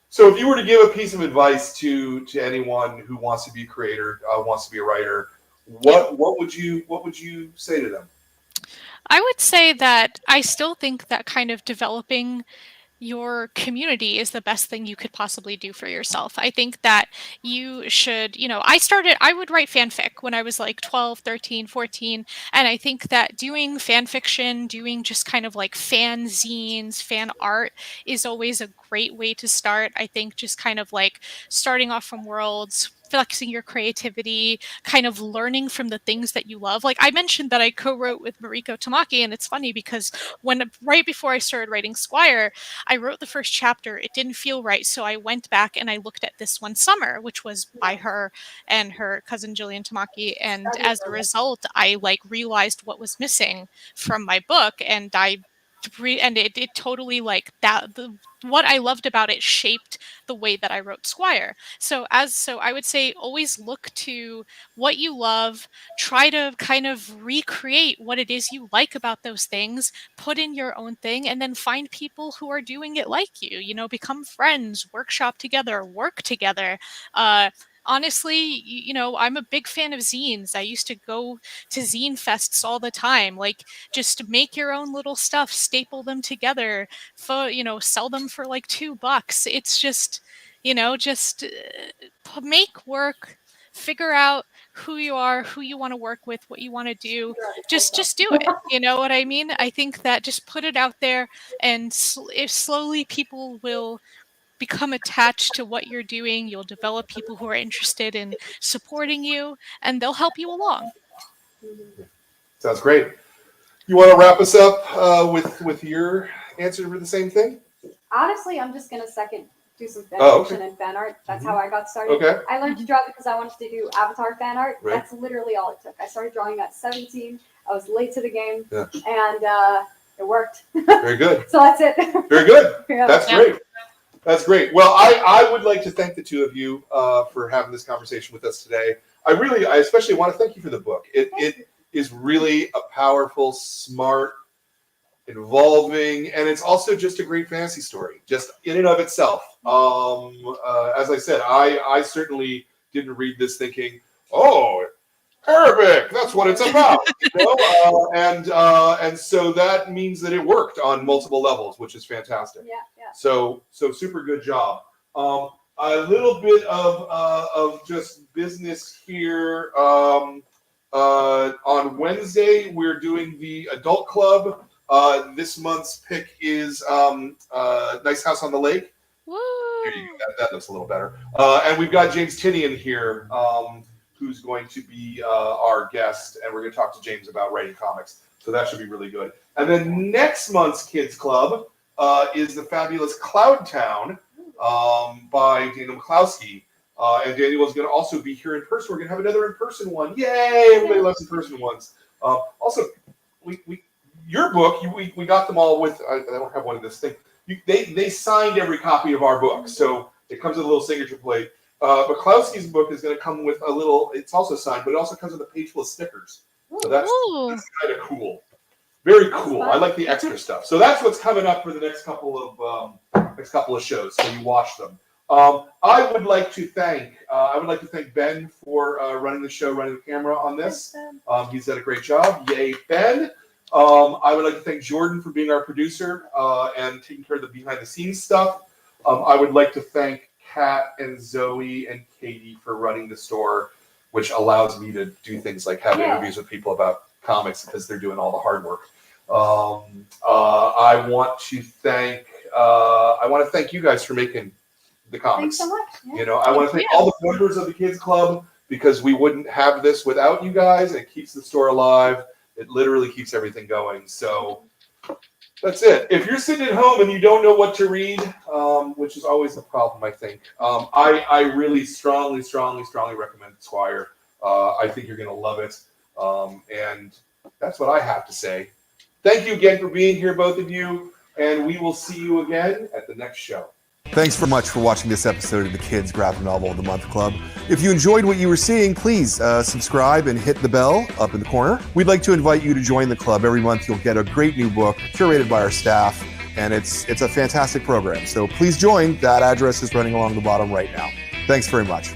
So if you were to give a piece of advice to anyone who wants to be a creator, wants to be a writer, what would you say to them? I would say that I still think that kind of developing your community is the best thing you could possibly do for yourself. I think that you should, I would write fanfic when I was like 12, 13, 14. And I think that doing fan fiction, doing just kind of like fan zines, fan art is always a great way to start. I think just kind of like starting off from worlds, flexing your creativity, kind of learning from the things that you love. Like I mentioned that I co-wrote with Mariko Tamaki, and it's funny because right before I started writing Squire, I wrote the first chapter. It didn't feel right, so I went back and I looked at This One Summer, which was by her and her cousin Jillian Tamaki, and as a result, I realized what was missing from my book, and it totally what I loved about it shaped the way that I wrote Squire. So I would say always look to what you love, try to kind of recreate what it is you like about those things, put in your own thing, and then find people who are doing it like you, become friends, workshop together, work together. Honestly, I'm a big fan of zines. I used to go to zine fests all the time. Just make your own little stuff, staple them together, sell them for $2. It's just, just make work, figure out who you are, who you want to work with, what you want to do. Just do it. You know what I mean? I think that just put it out there, and if slowly people will become attached to what you're doing. You'll develop people who are interested in supporting you, and they'll help you along. Sounds great. You want to wrap us up with your answer for the same thing? Honestly, I'm just gonna do some fan fiction and fan art. That's how I got started. Okay. I learned to draw because I wanted to do Avatar fan art. Right. That's literally all it took. I started drawing at 17. I was late to the game, and it worked. Very good. So that's it. Very good. Yeah. That's great. That's great. Well, I would like to thank the two of you for having this conversation with us today. I especially want to thank you for the book. It is really a powerful, smart, involving, and it's also just a great fantasy story, just in and of itself. As I said, I certainly didn't read this thinking, oh, Arabic, that's what it's about. And so that means that it worked on multiple levels, which is fantastic. Yeah. So super good job. A little bit of just business here. On Wednesday, we're doing the adult club. This month's pick is Nice House on the Lake. Woo! That looks a little better. And we've got James Tinian here, who's going to be our guest, and we're going to talk to James about writing comics. So that should be really good. And then next month's Kids Club is the fabulous Cloud Town by Daniel MacLeod. And Daniel is going to also be here in person. We're going to have another in-person one. Yay! Everybody loves in-person ones. Also, your book, we got them all with, I don't have one of this thing. They signed every copy of our book. So it comes with a little signature plate. MacLeod's book is going to come with a little, it's also signed, but it also comes with a page full of stickers. So that's kind of cool. Very cool. I like the extra stuff. So that's what's coming up for the next couple of shows. So you watch them. I would like to thank Ben for running the show, running the camera on this. He's done a great job. Yay, Ben. I would like to thank Jordan for being our producer and taking care of the behind the scenes stuff. I would like to thank Kat and Zoe and Katie for running the store, which allows me to do things like have interviews with people about comics because they're doing all the hard work. I want to thank you guys for making the comics. Thanks so much. Yeah. I want to thank all the members of the Kids Club because we wouldn't have this without you guys. It keeps the store alive. It literally keeps everything going. So that's it. If you're sitting at home and you don't know what to read, which is always a problem, I think, I really strongly recommend Squire. I think you're going to love it. And that's what I have to say. Thank you again for being here, both of you, and we will see you again at the next show. Thanks so much for watching this episode of the Kids Graphic Novel of the Month Club. If you enjoyed what you were seeing, please subscribe and hit the bell up in the corner. We'd like to invite you to join the club. Every month you'll get a great new book curated by our staff, and it's a fantastic program. So please join. That address is running along the bottom right now. Thanks very much.